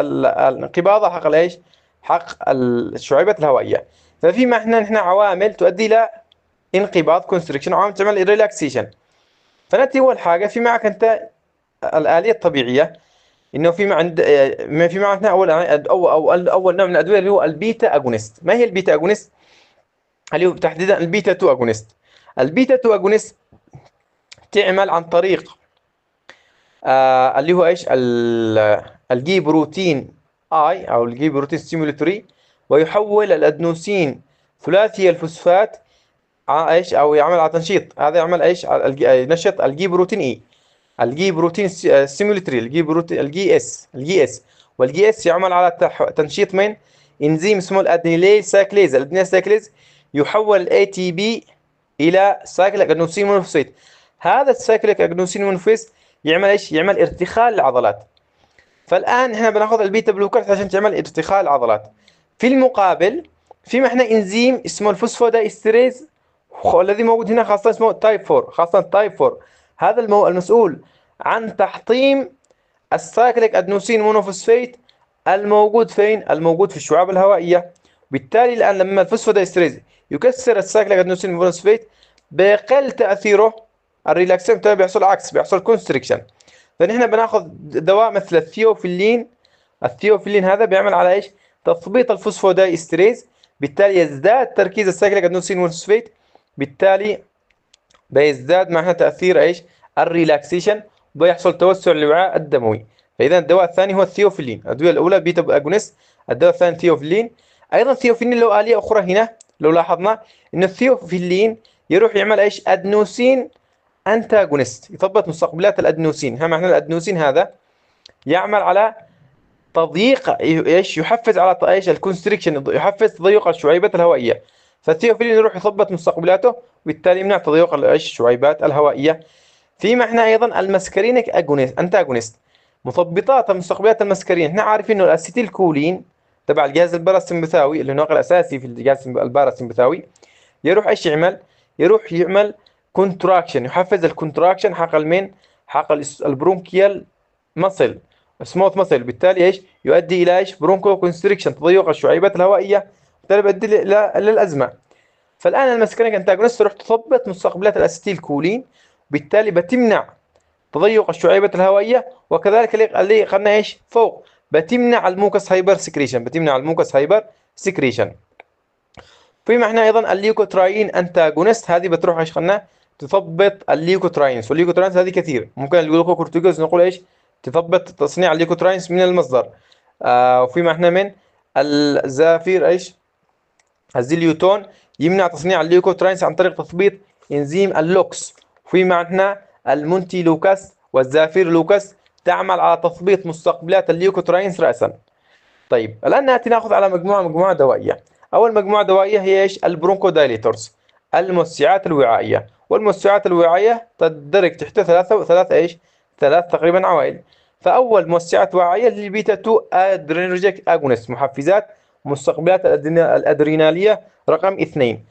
الانقباض حق الايش؟ حق الشعيبات الهوائية. ففي معنا نحن عوامل تؤدي إلى انقباض كونستريكشن، وعوامل تعمل ريلاكسيشن. فنأتي أول حاجة في معك أنت الآلية الطبيعية، انه في معنا اول نوع من الادويه اللي هو البيتا اجونست. ما هي البيتا اجونست؟ اللي هو تحديدا البيتا 2 اجونست. البيتا 2 اجونست تعمل عن طريق اللي هو ايش؟ الجي بروتين اي او الجي بروتين ستيمولاتوري، ويحول الادنوسين ثلاثي الفوسفات ايش؟ او يعمل على تنشيط، هذا يعمل ايش؟ ينشط الجي بروتين اي، الجي بروتين ستيمولاتوري، الجي اس، والجي اس يعمل على تنشيط من انزيم اسمه الادينيليل سايكليز. الادينيليل سايكليز يحول الاي تي بي الى سايكليك ادنوسين مونوفوسفات. هذا السايكليك ادنوسين مونوفوسفات يعمل ايش؟ يعمل ارتخاء للعضلات. فالآن احنا بناخذ البيتا بلوكرز عشان تعمل ارتخاء العضلات. في المقابل في معنا انزيم اسمه الفوسفودايستريز الذي موجود هنا، خاصة اسمه تايب 4، خاصة تايب 4. هذا المسؤول عن تحطيم السايكليك ادنوسين مونوفوسفيت الموجود فين؟ الموجود في الشعاب الهوائية. بالتالي الآن لما الفوسفودايستريز يكسر السايكليك ادنوسين مونوفوسفيت بيقل تأثيره الريلاكسين، بالتالي بيحصل عكس، بيحصل كونستريكشن. فنحن بناخذ دواء مثل الثيوفيلين. الثيوفيلين هذا بيعمل على ايش؟ تثبيط الفوسفوداي استريز، بالتالي يزداد تركيز السايكليك ادنوسين مونوفوسفيت، بالتالي بيزداد معها تاثير ايش؟ الريلاكسيشن، وبيحصل توسع للوعاء الدموي. فاذا الدواء الثاني هو الثيوفيلين. الادويه الاولى بيتا اجونست، الدواء الثاني ثيوفيلين. ايضا الثيوفيلين له اليه اخرى هنا، لو لاحظنا ان الثيوفيلين يروح يعمل ايش؟ ادنوسين انتاجونست، يثبط مستقبلات الادنوسين. ها معنى الادنوسين هذا يعمل على تضييق ايش؟ يحفز على ايش؟ الكونستريكشن، يحفز تضيق الشعيبات الهوائيه. فالثيوفيلين يروح يثبط مستقبلاته، وبالتالي يمنع تضيق ايش؟ الشعيبات الهوائيه. في معنى ايضا المسكرينيك اجونست انتاجونست، مثبطات مستقبلات المسكرين. احنا عارفين انه الاسيتيل كولين تبع الجهاز الباراسمبثاوي اللي هو الناقل الاساسي في الجهاز الباراسمبثاوي، يروح ايش يعمل؟ يروح يعمل كونتراكشن، يحفز الكونتراكشن حق المين؟ حق البرونكيال مصل، سموث مصل. بالتالي ايش؟ يؤدي الى ايش؟ برونكو كونستريكشن، تضيق الشعيبات الهوائيه، بالتالي بيؤدي للازمه. فالان المسكرينيك انتاجونست تروح تثبط مستقبلات الاسيتيل كولين، بالتالي بتمنع تضيق الشعيبات الهوائيه، وكذلك اللي قلنا ايش فوق، بتمنع الموكس هايبر سكريشن، بتمنع الموكس هايبر سكريشن. في معنا ايضا الليوكوتراين انتاجونست، هذه بتروح ايش قلنا؟ تثبط الليوكوتراينز، والليوكوتراينز هذه كثير. ممكن الجلوكوكورتيكوز نقول ايش؟ تثبط تصنيع الليوكوتراينز من المصدر. وفي معنا من الزافير ايش؟ الزيليوتون يمنع تصنيع الليوكوتراينز عن طريق تثبيط انزيم اللوكس. وفي معنا المونتي لوكاس والزافير لوكاس تعمل على تثبيط مستقبلات الليوكوتراينز رأسا. طيب الآن نأتي نأخذ على مجموعة دوائية. أول مجموعة دوائية هي إيش؟ البرونكودايليتورز، الموسعات الوعائية. والموسعات الوعائية تندرج تحت ثلاث تقريبا عوائل. فأول موسعات وعائية هي البيتا 2 ادرينرجيك اجونست، محفزات مستقبلات الادرينالية رقم 2.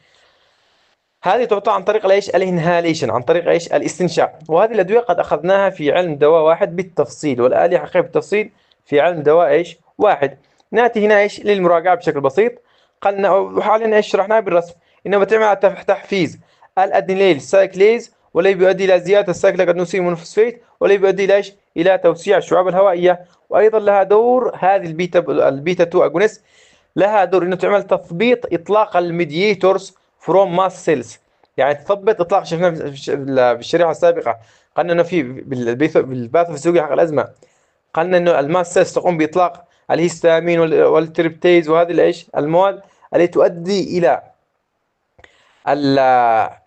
هذه تعطى عن طريق ايش؟ الانهاليشن، عن طريق ايش؟ الاستنشاق. وهذه الادويه قد اخذناها في علم دواء واحد بالتفصيل، والاليه حقيقيه بالتفصيل في علم دواء ايش؟ واحد. ناتي هنا ايش؟ للمراجعه بشكل بسيط. قلنا وحاليا ايش شرحناها بالرسم، انه بتعمل على تحفيز الادينيل سايكليز، والذي بيؤدي الى زياده السايكليك ادنوسين مونوفوسفيت، والذي بيؤدي الى ايش؟ الى توسيع الشعاب الهوائيه. وايضا لها دور هذه البيتا 2 اجونست، لها دور انه تعمل تثبيط اطلاق الميدياتورز فروم ماس سيلز، يعني تثبت اطلاق. شفنا في الشريحه السابقه قلنا انه في بالباثوفيسيولوجيا حق الازمه، قلنا انه الماس سيلز تقوم باطلاق الهيستامين والتريبتيز، وهذه الايش؟ المواد التي تؤدي الى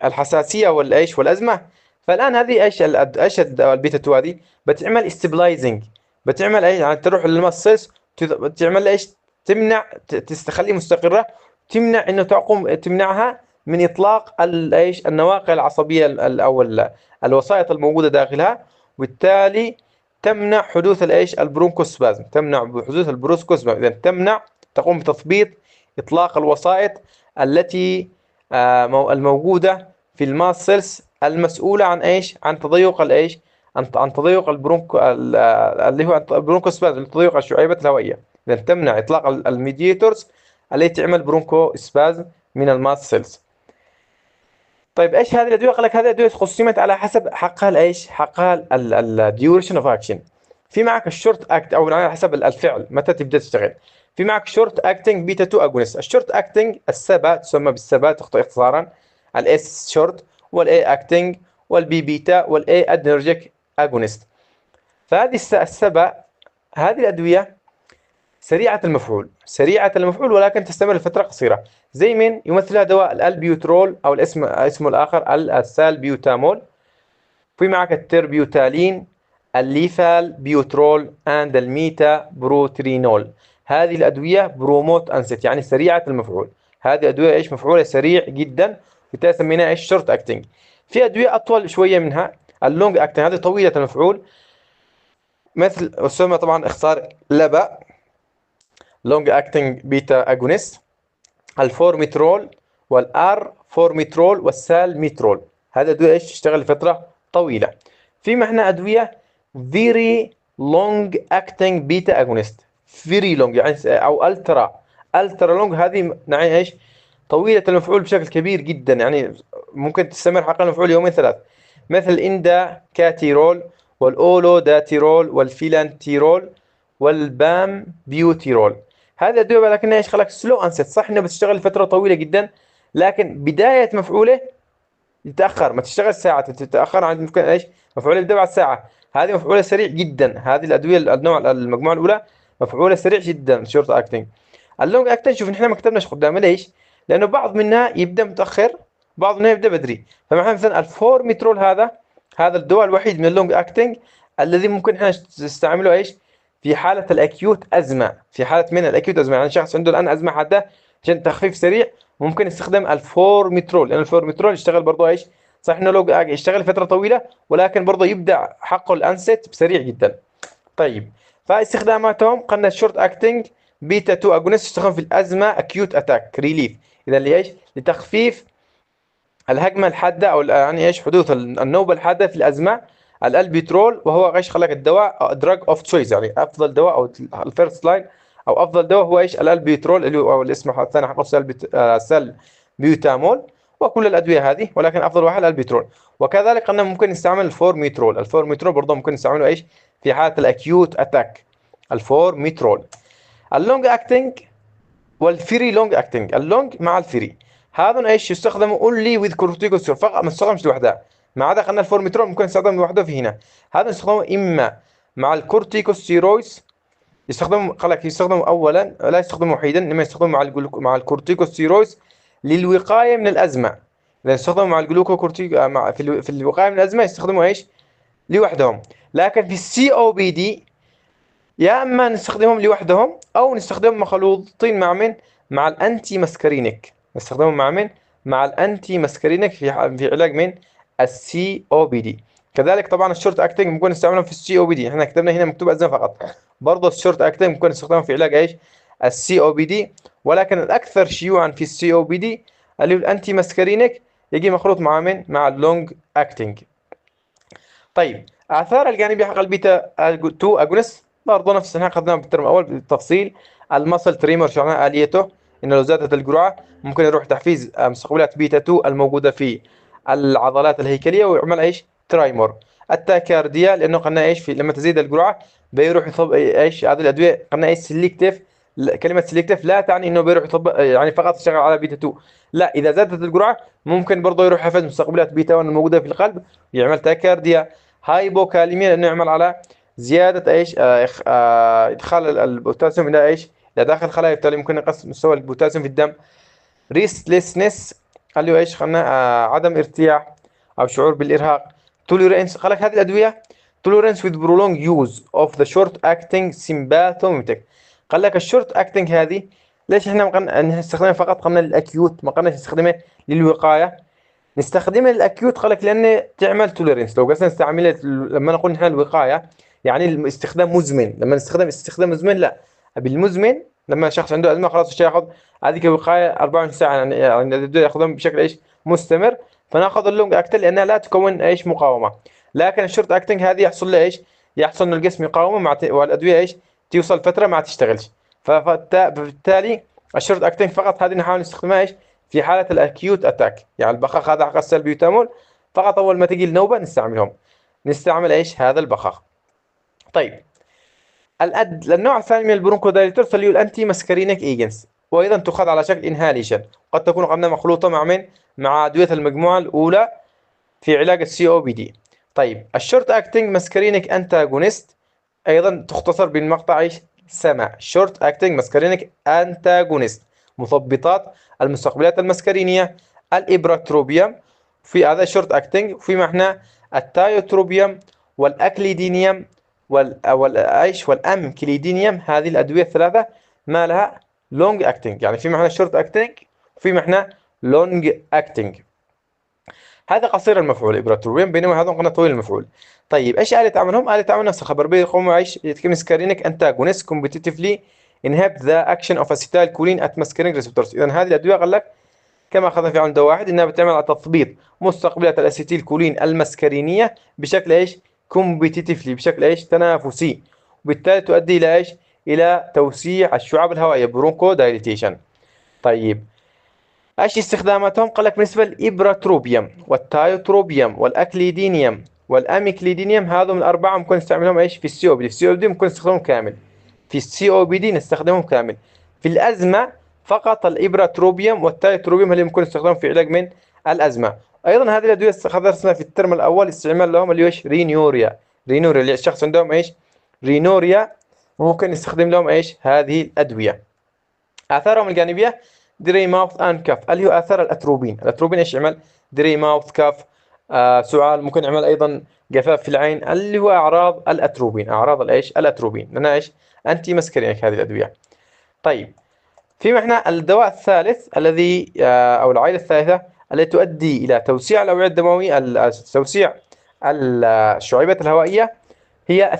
الحساسيه والايش؟ والازمه. فالان هذه ايش البيتا 2 هذه بتعمل استابلايزنج، بتعمل ايش؟ يعني تروح للماس سيلز تعمل ايش؟ تمنع، تخليه مستقره، تمنع انه تمنعها من اطلاق ايش؟ النواقل العصبيه او الوسائط الموجوده داخلها، وبالتالي تمنع حدوث الايش؟ البرونكوسبازم، تمنع حدوث البرونكوسبازم. اذا تمنع، تقوم بتثبيط اطلاق الوسائط التي الموجوده في الماس سيلز المسؤوله عن ايش؟ عن تضيق الايش؟ عن تضيق اللي هو البرونكوسبازم، تضيق الشعيبات الهوائيه. اذا تمنع اطلاق الميدياتورز التي تعمل برونكو سبازم من الماس سيلز. طيب ايش هذه الادويه؟ قال لك هذه الادويه قسمت على حسب حقها الايش؟ حقها الديوريشن اوف اكشن. في معك الشورت اكت، او على حسب الفعل متى تبدا تشتغل. في معك شورت اكتنج بيتا 2 اجونست. الشورت اكتنج السبا تسمى بالسبا اختصارا، الاس شورت، والاي اكتنج، والبي بيتا، والاي ادنرجيك اجونست. فهذه السبا، هذه الادويه سريعة المفعول ولكن تستمر لفترة قصيرة. زي من يمثلها دواء الالبيوترول، او اسمه الاخر السالبيوتامول. في معك التربيوتالين، الليفال بيوترول، اند الميتا بروترينول. هذه الادوية بروموت انست، يعني سريعة المفعول. هذه ادوية ايش؟ مفعولها سريع جدا، بالتالي سميناها ايش؟ شورت اكتنج. في ادوية اطول شوية منها، اللونج اكتنج، هذه طويلة المفعول، مثل أسمى طبعا اختصار لبا لونج اكتنج بيتا اجونست، الفورميترول والار فورميترول والسالميترول. هذا أدوية ايش تشتغل لفترة طويلة. في معنى أدوية very long acting بيتا اجونست، very long يعني او الترا لونج، هذه يعني ايش طويلة المفعول بشكل كبير جدا، يعني ممكن تستمر حق المفعول يومين ثلاث، مثل إندا كاتيرول والأولو داتيرول والفيلانتيرول والبام بيوتيرول. هذا الدواء لكنها ايش خلاك سلو انست، صح انه بتشتغل لفترة طويلة جدا، لكن بداية مفعوله يتأخر، ما تشتغل ساعة، تتأخر عن ممكن ايش مفعوله يبدأ بعد ساعة. هذه مفعوله سريع جدا، هذه الأدوية النوع المجموعة الأولى مفعوله سريع جدا شورت اكتنج. اللونج اكتنج شوف نحن ما كتبناش قدامه ليش؟ لأنه بعض منها يبدأ متأخر، بعض منها يبدأ بدري. فمثلا الفورميترول هذا الدواء الوحيد من اللونج اكتنج الذي ممكن احنا نستعمله ايش في حالة الأكيوت أزمة، في حالة من الأكيوت أزمة، يعني شخص عنده الآن أزمة حادة عشان تخفيف سريع ممكن يستخدم الفورميترول، لأن الفورميترول يشتغل برضه إيش صح إنه لو يشتغل فترة طويلة ولكن برضه يبدأ حقه الأنست بسريع جدا. طيب فاستخداماتهم قلنا الشورت أكتنج بيتا 2 أجونست يستخدم في الأزمة أكيوت أتاك ريليف، إذا لإيش لتخفيف الهجمة الحادة أو يعني إيش حدوث النوبة الحادة في الأزمة. الالبيترول وهو ايش خلق الدواء دراج اوف تشويس، يعني افضل دواء او الفيرست لاين او افضل دواء هو ايش الالبيترول اللي هو الاسم الثاني حقه سل بيوتامول، وكل الادويه هذه ولكن افضل واحد الالبيترول. وكذلك قلنا ممكن نستعمل الفورميترول برضه ممكن نستعمله ايش في حاله الاكيوت اتاك الفورميترول. اللونج اكتنج والفري لونج اكتنج، اللونج مع الفري هذا ايش يستخدموا اونلي وذ كورتيكوستيرويد فقط، ما تستخدمش لوحدها، ما عدا قلنا الفورميترول ممكن يستخدم لوحده في هنا. هذا يستخدموا اما مع الكورتيكوستيرويدز، يستخدموا اولا لا يستخدموا وحيدا، انما يستخدموا مع الكورتيكوستيرويدز للوقايه من الازمه. اذا يستخدموا مع الجلوكوكورتيك مع في الوقايه من الازمه يستخدموا ايش لوحدهم. لكن في السي او بي دي يا اما نستخدمهم لوحدهم او نستخدمهم مخلوطين مع من مع الانتي ماسكارينيك، نستخدمهم مع من مع الانتي ماسكارينيك في علاج من السي او بي دي. كذلك طبعا الشورت اكتنج ممكن نستعملهم في السي او بي دي، احنا كتبنا هنا مكتوب ازمه فقط، برضه الشورت اكتنج ممكن نستخدمهم في علاج ايش السي او بي دي، ولكن الاكثر شيوعا في السي او بي دي اللي هو الانتي ماسكارينيك يجي مخلوط مع من مع اللونج اكتنج. طيب اثار الجانبيه حق البيتا 2 اجونست برضه نفس اللي اخذناه بالترم الاول بالتفصيل. المسل تريمر شرحنا اليته انه لو زادت الجرعه ممكن يروح تحفيز مستقبلات بيتا 2 الموجوده في العضلات الهيكليه ويعمل ايش ترايمر. التاكارديا لانه قلنا ايش في لما تزيد الجرعه بيروح يطبق ايش هذه الادويه قلنا ايش سيلكتيف، كلمه سيلكتيف لا تعني انه بيروح يطبق يعني فقط يشتغل على بيتا 2، لا اذا زادت الجرعه ممكن برضه يروح يحفز مستقبلات بيتا 1 الموجوده في القلب يعمل تاكارديا. هايبوكاليميا لانه يعمل على زياده ايش ادخال البوتاسيوم الى ايش الى داخل الخلايا، بالتالي ممكن ينقص مستوى البوتاسيوم في الدم. ريستلسنس اللي هو ايش خلنا عدم ارتياح او شعور بالارهاق. توليرنس خلك هذه الادويه tolerance with prolonged use of the short acting symptomatic. قال لك الشورت اكتنج هذه ليش احنا نستخدمها فقط قلنا للاكيوت، ما قلناش نستخدمها للوقايه، نستخدمها للاكيوت قال لك لان تعمل توليرنس. لو قصدنا نستعملها لما نقول نحن الوقايه يعني الاستخدام مزمن، لما نستخدم استخدام مزمن لا، بالمزمن لما شخص عنده ازمه خلاص الشيء ياخذ هذيك وقايه 24 ساعه يعني بده ياخذهم بشكل ايش مستمر، فناخذ اللونج اكتنج لانها لا تكون ايش مقاومه. لكن الشورت اكتنج هذه يحصل له ايش يحصل انه الجسم يقاومه والادويه ايش توصل فتره ما تشتغلش، فبالتالي الشورت اكتنج فقط هذه نحاول نستخدمها ايش في حاله الاكيوت اتاك، يعني البخاخ هذا حق السلبيوتامول فقط اول ما تجي النوبه نستعملهم، نستعمل ايش هذا البخاخ. طيب النوع الثاني من البرونكودايليتورز اللي هو الانتي ماسكارينيك ايجنس، وايضا تؤخذ على شكل انهاليشن، قد تكون قلنا مخلوطه مع من مع ادويه المجموعه الاولى في علاج السي او بي دي. طيب الشورت اكتنج ماسكارينيك انتاجونست ايضا تختصر بالمقطع ايش سمع شورت اكتنج ماسكارينيك انتاجونست، مثبطات المستقبلات المسكرينيه الابراتروبيوم في هذا الشورت اكتنج، في معنى التايوتروبيوم والاكليدينيوم والايش والامكليدينيوم، هذه الادويه الثلاثه ما لها لونج اكتنج، يعني في معنى شورت اكتنج وفي معنى لونج اكتنج. هذا قصير المفعول ابراتروبيوم بينما هذا قلنا طويل المفعول. طيب ايش آلية عملهم؟ آلية عمل نفس الخبر، بيقوموا ايش؟ مسكرينك انتاجونست كومبتيتيفلي inhibit the action of acetylcholine at muscarinic receptors. اذا هذه الادويه قال لك كما اخذنا في عنده واحد انها بتعمل على تثبيط مستقبلات الاسيتيل كولين المسكرينيه بشكل ايش؟ كومبتيتيفلي، بشكل ايش؟ تنافسي، وبالتالي تؤدي الى ايش؟ الى توسيع الشعاب الهوائيه، برونكو دايليتيشن. طيب ايش استخداماتهم؟ قال لك بالنسبه للابراتروبيوم والتايوتروبيوم والاكليدينيوم والاميكليدينيوم، هذول الاربعه ممكن نستعملهم ايش؟ في السي او بي دي. في السي او بي دي ممكن نستخدمهم كامل، في السي او بي دي نستخدمهم كامل. في الازمه فقط الابراتروبيوم والتايوتروبيوم اللي ممكن نستخدمهم في علاج من الازمه. ايضا هذه الادويه درسنا في الترم الاول استعمال لهم اللي هو ايش؟ رينوريا. رينوريا اللي الشخص عندهم ايش؟ رينوريا، ممكن نستخدم لهم ايش؟ هذه الادويه. اثارهم الجانبيه دري ماوث اند كاف، اللي هو اثار الاتروبين. الاتروبين ايش يعمل؟ دري ماوث كاف، سعال، ممكن يعمل ايضا جفاف في العين، اللي هو اعراض الاتروبين. اعراض الايش؟ الاتروبين، لانها ايش؟ انتي مسكرينك هذه الادويه. طيب في احنا الدواء الثالث الذي او العائله الثالثه التي تؤدي الى توسيع الاوعيه الدمويه، توسيع الشعيبات الهوائيه، هي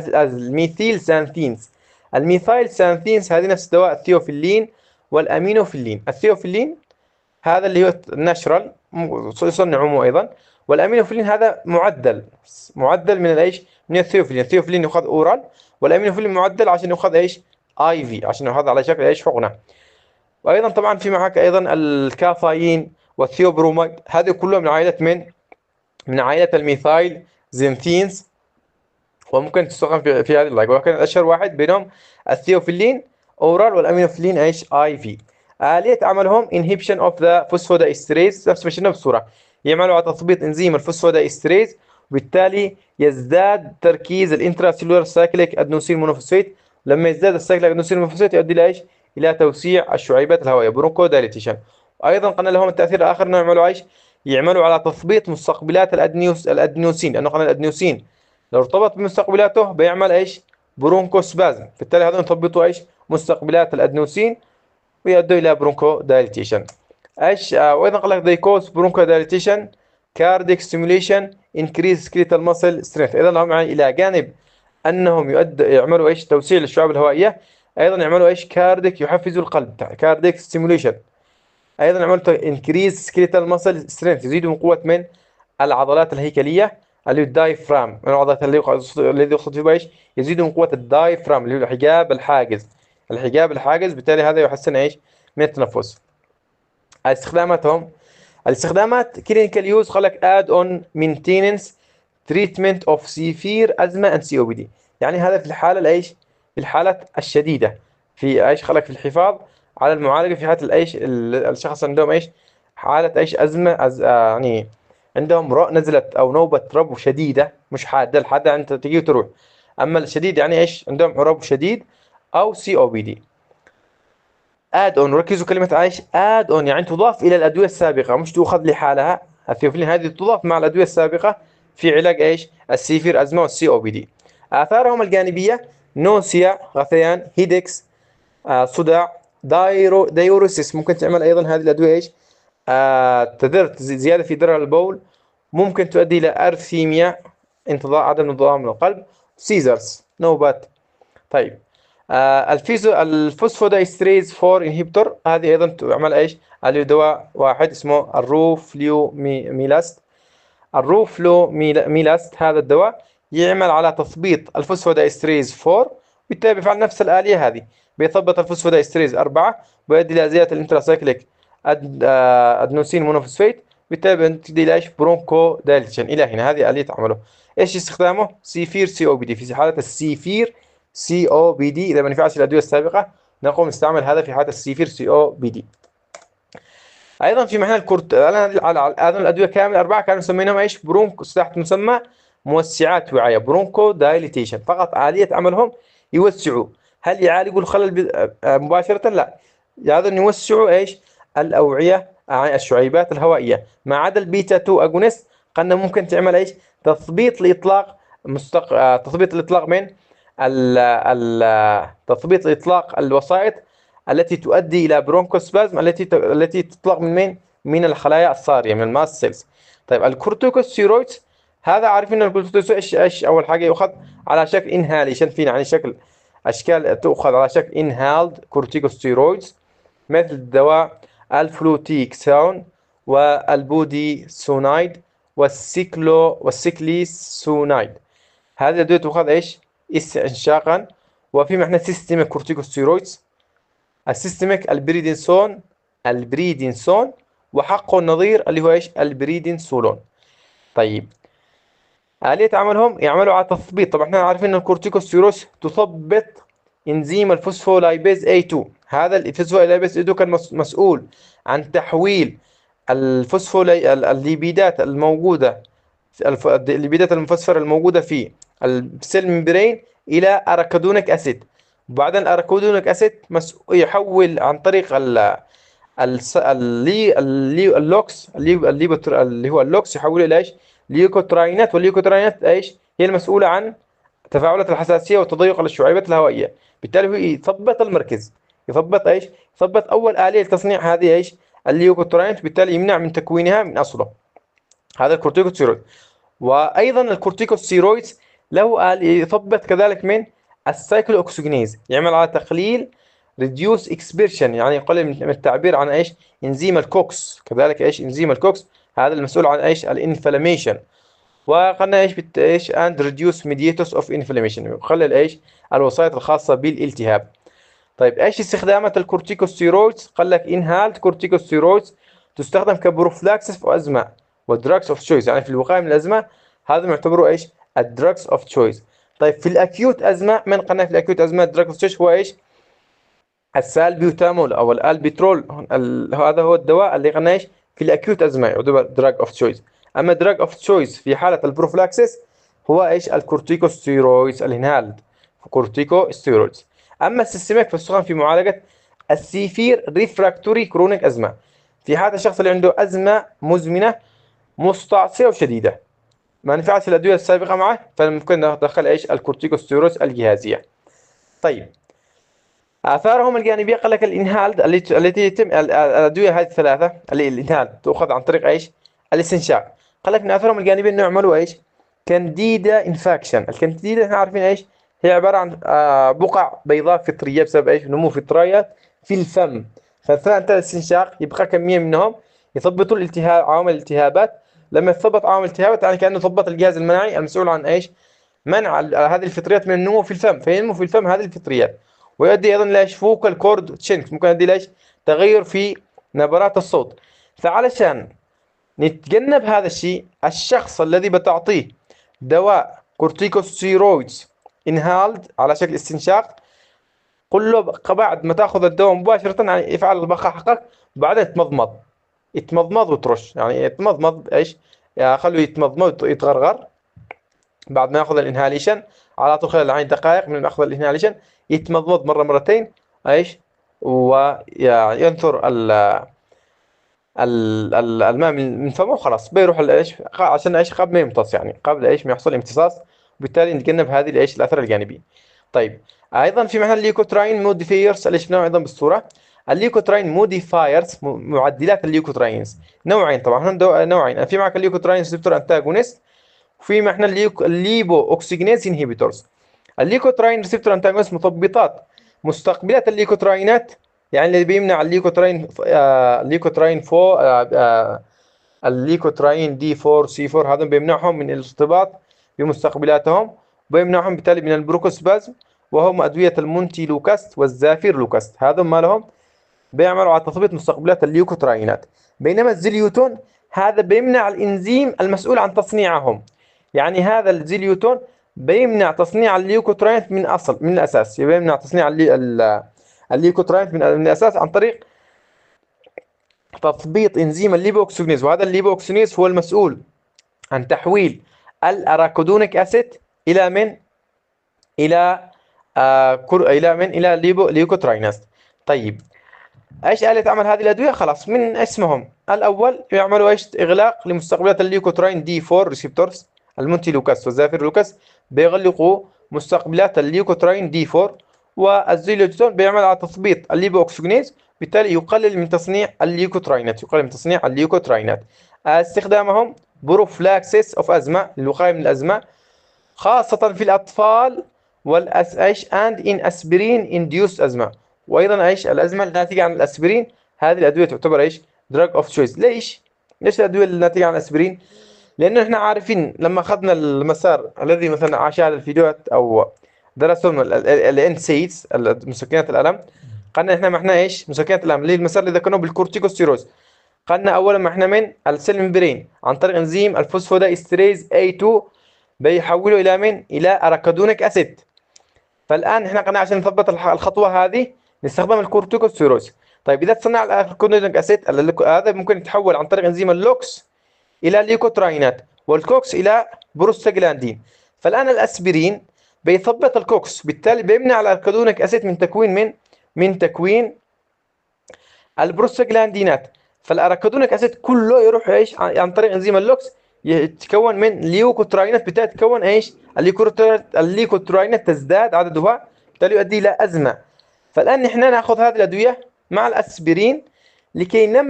الميثيل سانثينز. الميثايل سانثينز هذه نفس دواء الثيوفيلين والامينوفيلين. الثيوفيلين هذا اللي هو الناشرال يصنعونه ايضا، والامينوفيلين هذا معدل من الايش؟ من الثيوفيلين. الثيوفيلين يؤخذ اورال، والامينوفيلين معدل عشان يؤخذ ايش؟ اي في، عشان يؤخذ على شكل ايش؟ حقنه. وايضا طبعا في معك ايضا الكافايين والثيوبرومايد، هذه كلها من عائله الميثايل زينثينز، وممكن تستخدم في هذه اللايك، ولكن الاشهر واحد بينهم الثيوفيلين اورال والامينوفيلين ايش؟ اي في. آلية عملهم inhibition of the phosphodiesterase، نفس ما شفنا بالصورة، يعملوا على تثبيط انزيم الفوسفودايستريز، وبالتالي يزداد تركيز الانتراسيلولار سايكليك ادنوسين مونوفوسفيت. لما يزداد السايكليك ادنوسين مونوفوسفيت يؤدي الى ايش؟ الى توسيع الشعيبات الهوائيه، برونكو دايليتيشن. وايضا قلنا لهم التاثير الاخر انهم يعملوا ايش؟ يعملوا على تثبيط مستقبلات الادنوسين، لانه قلنا الادنوسين لو ارتبط بمستقبلاته بيعمل ايش؟ برونكوسبازم، بالتالي هذول يثبطوا ايش؟ مستقبلات الادنوسين ويؤدوا الى برونكو دايليتيشن. ايش وايضا قال لك they cause برونكو دايليتيشن cardiac stimulation increase skeletal muscle strength. اذا هم يعني الى جانب انهم يعملوا ايش؟ توسيع للشعاب الهوائيه، ايضا يعملوا ايش؟ كارديك، يحفزوا القلب، كارديك ستيموليشن. ايضا يعملوا increase skeletal muscle strength، يزيدوا من قوه من العضلات الهيكليه، اللي هو الدايفرام، من العضلات الذي يقصد فيه ايش؟ يزيد من قوه الدايفرام اللي هو الحجاب الحاجز. الحجاب الحاجز، بالتالي هذا يحسن ايش؟ من التنفس. الاستخدامات كلينيكال يوز، قال لك اد اون مينتيننس تريتمنت اوف سيفير ازمه اند سي او بي دي. يعني هذا في الحاله الايش؟ في الحالات الشديده، في ايش؟ قال لك في الحفاظ على المعالجه في حاله الايش؟ الشخص عندهم ايش؟ حاله ايش؟ ازمه يعني عندهم نزلت او نوبه ربو شديده، مش حاده، الحاده انت تجي وتروح، اما الشديد يعني ايش؟ عندهم ربو شديد او سي او بي دي. اد اون، ركزوا كلمه عايش، اد اون يعني تضاف الى الادويه السابقه، مش تؤخذ لحالها. الثيوفيلين هذه تضاف مع الادويه السابقه في علاج ايش؟ السيفير ازمه والسي او بي دي. اثارهم الجانبيه نوسيا، غثيان، هيدكس، صداع، دايوريسيس. ممكن تعمل ايضا هذه الادويه ايش؟ تضر، زياده في درع البول، ممكن تؤدي الى ارثيميا، عدم انتظام القلب، سيزرز، نوبات. طيب الفوسفودايستريز 4 انهبيتور، هذه ايضا تعمل ايش؟ اللي دواء واحد اسمه الروفلوميلاست. الروفلوميلاست هذا الدواء يعمل على تثبيط الفوسفودايستريز 4، بالتالي بيفعل نفس الآلية هذه، بيثبط الفوسفودايستريز 4 ويؤدي إلى زيادة الانتراسايكليك ادنوسين مونوفوسفيت، بالتالي بيؤدي إلى ايش؟ برونكو دايليتيشن. إلى هنا هذه آلية عمله. ايش استخدامه؟ سيفير سي او بي دي، في حالة السيفير سي او بي دي اذا ما نفعش الادويه السابقه نقوم نستعمل هذا في حاله السيفير سي او بي دي. ايضا في معنى على الادويه كامل اربعه كانوا مسمينهم ايش؟ برونكو، تحت مسمى موسعات وعايه، برونكو دايليتيشن. فقط آلية عملهم يوسعوا. هل يعالجوا الخلل مباشره؟ لا، هذا يوسعوا ايش؟ الاوعيه، الشعيبات الهوائيه. ما عدا البيتا 2 اجونست قلنا ممكن تعمل ايش؟ تثبيط لاطلاق تثبيط الاطلاق من تثبيط اطلاق الوسائط التي تؤدي الى برونكوسبازم، التي تطلق من الخلايا الصاريه، من الماست سيلز. طيب الكورتيكوستيرويدز هذا عارفين ان الكورتيكوستيرويدز ايش اول حاجه يؤخذ على شكل انهاليشن، في يعني شكل اشكال تؤخذ على شكل انهالد كورتيكوستيرويدز، مثل الدواء الفلوتيكسون والبودي سونايد والسيكليسونايد. هذه الأدوية تؤخذ ايش استنشاقا. وفي معنى سيستميك كورتيكوستيرويدز، السيستميك البريدينسون وحقه النظير اللي هو ايش البريدينسولون. طيب آلية عملهم يعملوا على تثبيط. طبعا احنا عارفين ان الكورتيكوستيرويدز تثبط انزيم الفوسفولايبيز A2. هذا الفوسفولايبيز A2 كان مسؤول عن تحويل الليبيدات الموجودة، الليبيدات المفسفرة الموجودة في السيل ممبرين إلى أراكيدونيك أسيد. وبعدين الأراكيدونيك أسيد يحول عن طريق اللوكس اللي هو اللوكس، يحوله إلى إيش ليوكوتراينات. والليوكوتراينات إيش هي المسؤولة عن تفاعلات الحساسية والتضيق للشعيبات الهوائية. بالتالي هو يثبط المركز، يثبط ايش؟ يثبط اول آلية لتصنيع هذه ايش؟ الليوكوتراينات، بالتالي يمنع من تكوينها من اصله. هذا الكورتيكوستيرويد. وايضا الكورتيكوستيرويدز له يثبط كذلك من السايكلو اوكسجينيز، يعمل على تقليل ريديوس اكسبيرشن، يعني يقلل من التعبير عن ايش؟ انزيم الكوكس. كذلك ايش انزيم الكوكس؟ هذا المسؤول عن ايش؟ الانفلاميشن. وقلنا ايش ايش اند ريديوس ميديتورز اوف انفلاميشن، يقلل ايش؟ الوسائط الخاصه بالالتهاب. طيب ايش استخدامات الكورتيكوستيرويدز؟ قال لك انهالد كورتيكوستيرويدز تستخدم كبروفلاكسس في ازمه ودراجز اوف تشويس، يعني في الوقايه من الازمه. هذا يعتبروا ايش؟ الدراجز اوف تشويس. طيب في الاكيوت ازمه، من قلنا في الاكيوت ازمه الدراج اوف تشويس هو ايش؟ السالبيوتامول او الالبيترول. هذا هو الدواء اللي قلنا ايش؟ في الاكيوت ازمه يعتبر دراج اوف تشويس. اما دراج اوف تشويس في حاله البروفلاكسس هو ايش؟ الكورتيكوستيرويدز الانهالد كورتيكوستيرويدز. اما السيستميك فاستخدم في معالجه السيفير ريفراكتوري كرونيك ازمه، في حالة الشخص اللي عنده ازمه مزمنه مستعصيه وشديده ما نفعش الادويه السابقه معه، فممكن ندخل ايش؟ الكورتيكوستيرويدز الجهازيه. طيب آثارهم الجانبية قال لك الإنهال التي يتم الأدوية هذه الثلاثة اللي الإنهال تؤخذ عن طريق إيش؟ الاستنشاق. قال لك من آثارهم الجانبية إنه يعملوا إيش؟ كانديدا إنفاكشن. الكانديدا إحنا عارفين إيش؟ هي عبارة عن بقع بيضاء فطرية بسبب إيش؟ نمو فطريات في الفم. فأثناء الاستنشاق يبقى كمية منهم يثبطوا الالتهاب، عوامل الالتهابات. لما يثبط عوامل الالتهابات يعني كأنه ثبط الجهاز المناعي المسؤول عن إيش؟ منع هذه الفطريات من النمو في الفم، فينمو في الفم هذه الفطريات. ويؤدي ايضا الى فوكال كورد تشينك، ممكن يؤدي الى تغير في نبرات الصوت. فعلشان نتجنب هذا الشيء، الشخص الذي بتعطيه دواء كورتيكوستيرويدز انهالد على شكل استنشاق، قل له بعد ما تاخذ الدواء مباشره يعني افعل البقاء حقك، بعدها يتمضمض وترش، يعني يتمضمض ايش؟ يعني خليه يتمضمض يتغرغر بعد ما ياخذ الانهاليشن على طول خلال 10 دقائق من اخذ الانهاليشن، يتمضمض مره مرتين ايش؟ وينثر الماء من فمه، خلاص بيروح ايش عشان ايش؟ قبل ما يمتص، يعني قبل ايش ما يحصل امتصاص، وبالتالي نتجنب هذه الايش الاثار الجانبيه. طيب ايضا في معنى الليكوتراين موديفايرز اللي شفناه ايضا بالصوره. الليكوتراين موديفايرز معدلات الليكوتراينز نوعين. طبعا هنا نوعين، في معك الليكوتراين ريسبتور انتاجونست، وفي معنى الليبو اوكسجينيز انهبيتورز. الليكوتراين ريسبتور انتاجونست مثبطات مستقبلات الليكوتراينات، يعني اللي بيمنع الليكوتراين فو الليكوتراين دي 4 سي 4، هذا بيمنعهم من الارتباط بمستقبلاتهم، وبيمنعهم بالتالي من البروكوسبازم، وهم أدوية المونتي لوكاست والزافير لوكاست. هذا ما لهم بيعملوا على تثبيط مستقبلات الليكوتراينات. بينما الزليوتون هذا بيمنع الإنزيم المسؤول عن تصنيعهم، يعني هذا الزليوتون بيمنع تصنيع الليكوتراينات من الأساس، بيمنع تصنيع الليكوتراينات من الأساس عن طريق تثبيط إنزيم الليبوكسينيز. وهذا الليبوكسينيز هو المسؤول عن تحويل الأراكودونيك أسيد إلى من؟ إلى ليكوترايناز. طيب ايش آلية عمل هذه الأدوية؟ خلاص من اسمهم الأول يعملوا ايش؟ إغلاق لمستقبلات الليكوتراين دي 4 ريسبتورز المونتي لوكاس والزافير لوكاس، بيغلقوا مستقبلات الليكوتراين دي 4. والزيلوتون بيعمل على تثبيط الليبو اوكسجينيز، بالتالي يقلل من تصنيع الليكوتراينات، استخدامهم بروفلاكسيس اوف ازمه، للوقايه من الازمه، خاصه في الاطفال ايش اند ان اسبرين انديوس ازمه. وايضا ايش الازمه الناتجه عن الاسبرين، هذه الادويه تعتبر ايش دراج اوف تشويس. ليش الادويه الناتجه عن الاسبرين؟ لانه احنا عارفين لما اخذنا المسار الذي مثلا عاش الفيديوهات او درسوا الانسيدز مسكنات الالم، قلنا احنا ما احنا ايش مسكنات الالم اللي المسار اللي ذكرناه بالكورتيكوستيروز. قلنا اولا ما احنا من السيل ممبرين عن طريق انزيم الفوسفودايستريز A2 بيحوله الى من الى اراكادونيك اسيد. فالان احنا قلنا عشان نثبت الخطوه هذه نستخدم الكورتيكوستيروز. طيب اذا تصنع الاراكادونيك اسيد هذا ممكن يتحول عن طريق انزيم اللوكس الى ليكوتراينات، والكوكس الى بروستاجلاندين. فالان الاسبرين بيثبط الكوكس، بالتالي بيمنع الاركادونيك اسيد من تكوين البروستاجلاندينات. فالاركادونيك اسيد كله يروح ايش عن طريق انزيم اللوكس يتكون من ليوكوتراينات، بالتالي تكون ايش الليكوتراينات تزداد عددها، بالتالي يؤدي الى ازمه. فالان احنا ناخذ هذه الادويه مع الاسبرين لكي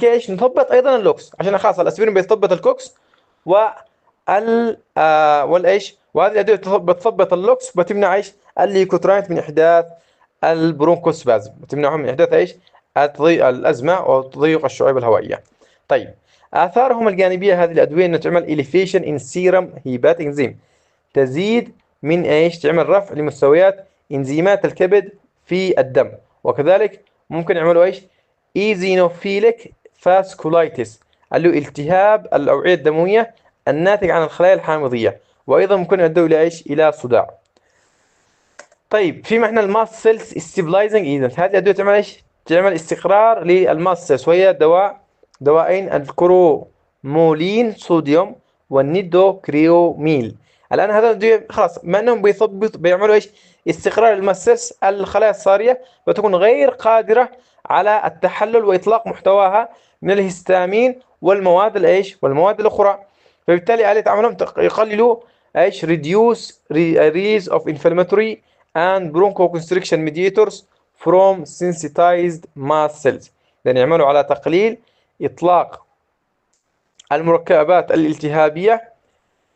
ايش نثبط ايضا اللوكس، عشان خاصه الاسبرين بيثبط الكوكس والايش وهذه الادويه بتثبط اللوكس وبتمنع ايش الليكوتراينات من احداث البرونكوسبازم، بتمنعهم من احداث ايش الازمه وتضيق الشعيب الهوائيه. طيب اثارهم الجانبيه هذه الادويه انها تعمل elevation in serum hepatic enzyme، تزيد من ايش تعمل رفع لمستويات انزيمات الكبد في الدم، وكذلك ممكن يعملوا ايش ايزينوفيليك فاسكولايتس اللي هو التهاب الاوعيه الدمويه الناتج عن الخلايا الحامضيه، وايضا ممكن يؤدوا الى ايش الى صداع. طيب في معنى الماست سيلز ستابلايزنج ايجنت، هذه الادويه تعمل ايش تعمل استقرار للماست سيلز، وهي دوائين الكرومولين صوديوم والنيدوكريوميل. الان هذا الادويه خلاص ما انهم بيعملوا ايش استقرار للماست سيلز، الخلايا الصاريه بتكون غير قادره على التحلل واطلاق محتواها من الهستامين والمواد الاخرى، فبالتالي آلية عملهم يقللوا ايش reduce release of inflammatory and bronchoconstriction mediators from sensitized mast cells، يعني يعملوا على تقليل اطلاق المركبات الالتهابيه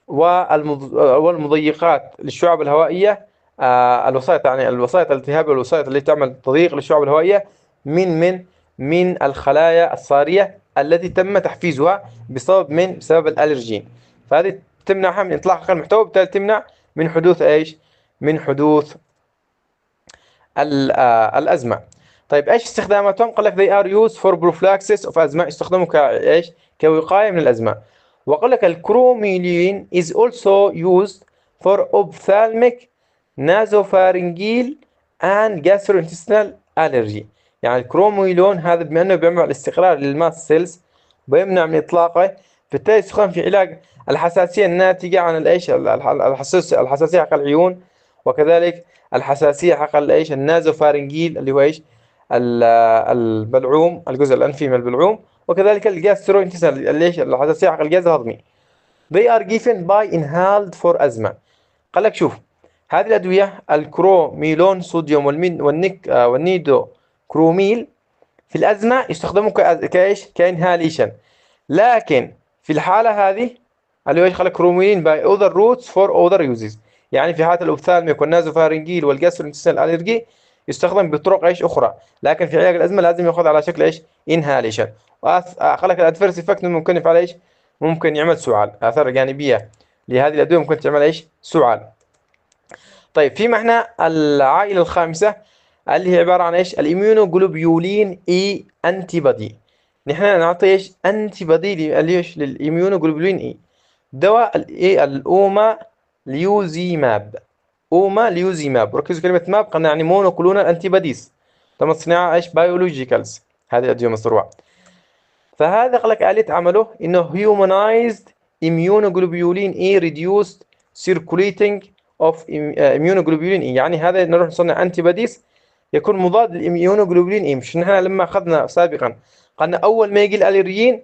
والمضيقات للشعب الهوائيه، الوسائط الالتهابيه والوسائط اللي تعمل تضييق للشعب الهوائيه من الخلايا الصاريه التي تم تحفيزها بسبب الالرجين، فهذه تمنعها من اطلاق اقل محتوى، وبالتالي تمنع من حدوث ايش من حدوث الازمه. طيب ايش استخداماتهم؟ قال لك they are used for prophylaxis of asthma، يستخدموا كوقايه من الازمه. وقال لك الكروميلين is also used for ophthalmic nasopharyngeal and gastrointestinal allergy. يعني الكروميلون هذا بما انه بيعمل الاستقرار للماست سيلز ويمنع من اطلاقه، بالتالي يستخدم في علاج الحساسيه الناتجه عن الايش الحساسيه حق العيون، وكذلك الحساسيه حق الايش النازوفارنجيل اللي هو ايش البلعوم، الجزء الانفي من البلعوم، وكذلك الجاستروانتستينال اللي ايش الحساسيه حق الجهاز الهضمي. they are given by inhaled for asthma. قال لك شوف هذه الادويه الكروميلون صوديوم والنيدو كروميل في الازمه يستخدموا كايش كانهاليشن، لكن في الحاله هذه اللي هو ايش خلى كروميلين باي other routes for other uses، يعني في حاله الاوبثالميك والنازوفارنجيل والجاستروانتستينال الرجي يستخدم بطرق ايش اخرى، لكن في علاج الازمه لازم ياخذ على شكل ايش انهاليشن. قال لك الادفيرس افكت ممكن يفعل ايش ممكن يعمل سعال، اثار جانبيه لهذه الادويه ممكن تعمل ايش سعال. طيب في معنى العائله الخامسه اللي هي عباره عن ايش الاميونوجلوبيولين اي انتي بودي. نحن نعطي ايش انتي بودي ايش للاميونوجلوبيولين اي، دواء الاي الاوما ليوزيماب. ركزوا كلمه ماب قلنا يعني مونوكلونال انتي بوديز، تم الصناعه ايش بايولوجيكالز، هذه الادويه مصنوعه. فهذا قال لك آلية عمله انه humanized immunoglobulin E reduced circulating of immunoglobulin E، يعني هذا نروح نصنع انتي بوديز يكون مضاد للاميونوجلوبولين اي. مش نحن لما اخذنا سابقا قلنا اول ما يجي الالرجين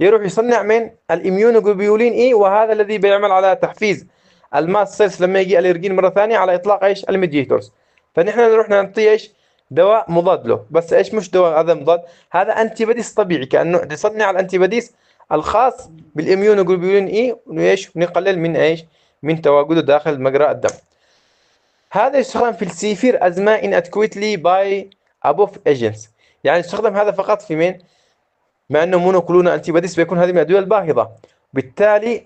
يروح يصنع من الاميونوجلوبولين اي، وهذا الذي بيعمل على تحفيز الماست سيلز لما يجي الالرجين مره ثانيه على اطلاق ايش الميديتورز. فنحن نروح نعطيه ايش دواء مضاد له، بس ايش مش دواء هذا مضاد، هذا انتي بوديز طبيعي كانه يصنع الانتي بوديز الخاص بالإميونوجلوبولين إي، وإيش ونقلل من إيش من تواجده داخل مجرى الدم. هذا يستخدم في السيفير أزمة inadequately by above agents. يعني يستخدم هذا فقط في من؟ مع أنه مونوكلونال أنتي بوديز بيكون هذه من الأدوية الباهظة، بالتالي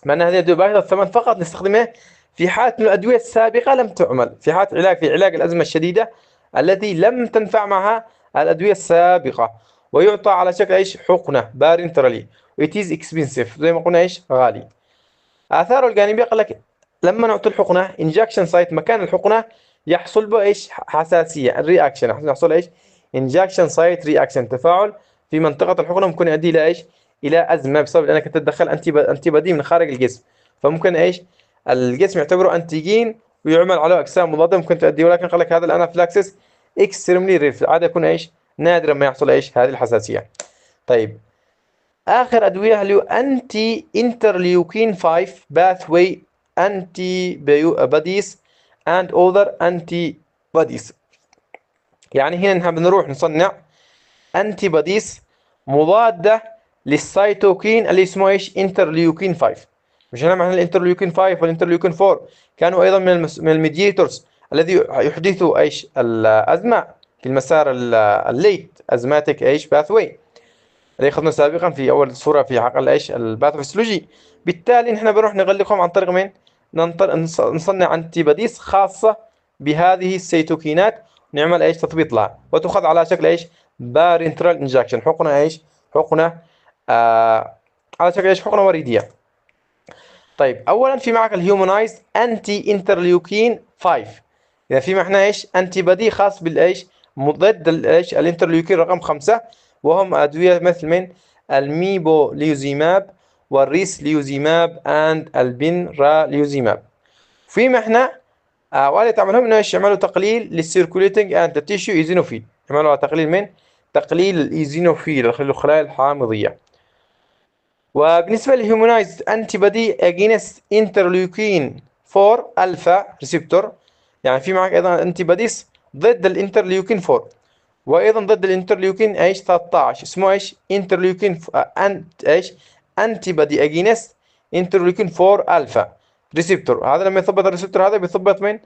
مع أن هذه الأدوية الباهظة الثمن فقط نستخدمه في حالة أن الأدوية السابقة لم تعمل، في حالة في علاج الأزمة الشديدة التي لم تنفع معها الأدوية السابقة، ويعطى على شكل إيش حقنة بارنترالي، it is expensive زي ما قلنا إيش غالي. آثاره الجانبية قال لك لما نعطي الحقنة injection site مكان الحقنة يحصل به إيش حساسية الرياكشن، يحصل إيش injection site reaction، تفاعل في منطقة الحقنة ممكن يؤدي إلى إيش إلى أزمة بسبب أنك تتدخل أنتي بدي من خارج الجسم، فممكن إيش الجسم يعتبره أنتيجين ويعمل عليه أجسام مضادة ممكن تؤدي، ولكن قال لك هذا الأنافلاكسس extremely rare، عادة يكون إيش نادرا ما يحصل إيش هذه الحساسية. طيب آخر أدوية اللي هو أنتي انترليوكين 5 باثوي أنتي بوديز and other أنتي بوديز. يعني هنا نحن بنروح نصنع أنتي بوديز مضادة للسيتوكين اللي اسمه إيش انترليوكين 5. مش هنا معنى الانترليوكين 5 والانترليوكين 4 كانوا أيضا من الميدياتورز الذي يحدثوا إيش الأزمة في المسار الليت أزماتيك إيش باثوي اللي أخذنا سابقا في أول صورة في حقل إيش الباثوفيسيولوجي. بالتالي نحن بنروح نغلقهم عن طريق من نصنع أنتي بوديز خاصة بهذه السيتوكينات، نعمل إيش تثبيط لها، وتأخذ على شكل إيش بارنترال انجكشن، حقنة إيش حقنة على شكل إيش حقنة وريدية. طيب أولا في معك الهيومنايزد أنتي انترليوكين 5، إذا في معنا إيش أنتي بدي خاص بالإيش مضاد الإيش الانترليوكين رقم 5، وهم أدوية مثل من الميبوليوزيماب والريسليوزيماب and البنراليوزيماب. في معنا وهذا تعملهم إنه إيش يعملوا تقليل للسيركوليتنج أند تيشو إيزينوفيل، يعملوا تقليل من تقليل الإيزينوفيل الخلايا الحامضية. وبالنسبة للهيومنايزد أنتي بدي أجينست انترليوكين 4 ألفا ريسبتور، يعني في معك أيضا أنتي بديس ضد الانترليوكين 4، وأيضا ضد الانترليوكين إيش 13 اسمه إيش انترليوكين إيش أنتي بدي أجينست انترليوكين 4 ألفا ريسبتور. هذا لما يثبت الريسبتور هذا بيثبت من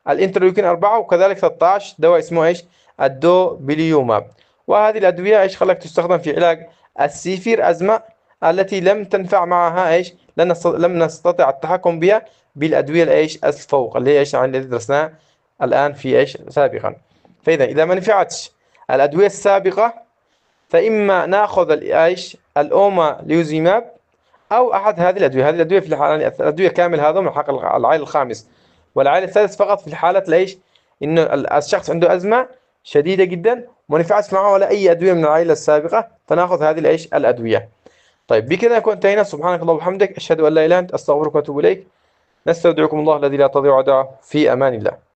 الانترليوكين 4، وكذلك 13 دواء اسمه إيش الدوبيليوماب. وهذه الأدوية إيش خلك تستخدم في علاج السيفير أزمة التي لم تنفع معها إيش لم نستطع التحكم بها بالأدوية الإيش الفوق اللي إيش الذي درسناه الآن في إيش سابقا. فإذا إذا ما نفعتش الأدوية السابقة فإما نأخذ الإيش الأوما ليوزيماب أو أحد هذه الأدوية. هذه الأدوية في الأدوية كامل هذا من حق العائل الخامس، والعائل الثالث فقط في الحالة ليش إنه الشخص عنده أزمة شديدة جدا وما نفعش معه ولا أي أدوية من العائلة السابقة، فنأخذ هذه الإيش الأدوية. طيب بكذا نكون انتهينا. سبحانك اللهم وبحمدك، أشهد أن لا إله إلا أنت، أستغفرك وأتوب إليك. نستودعكم الله الذي لا تضيع ودائعه، في أمان الله.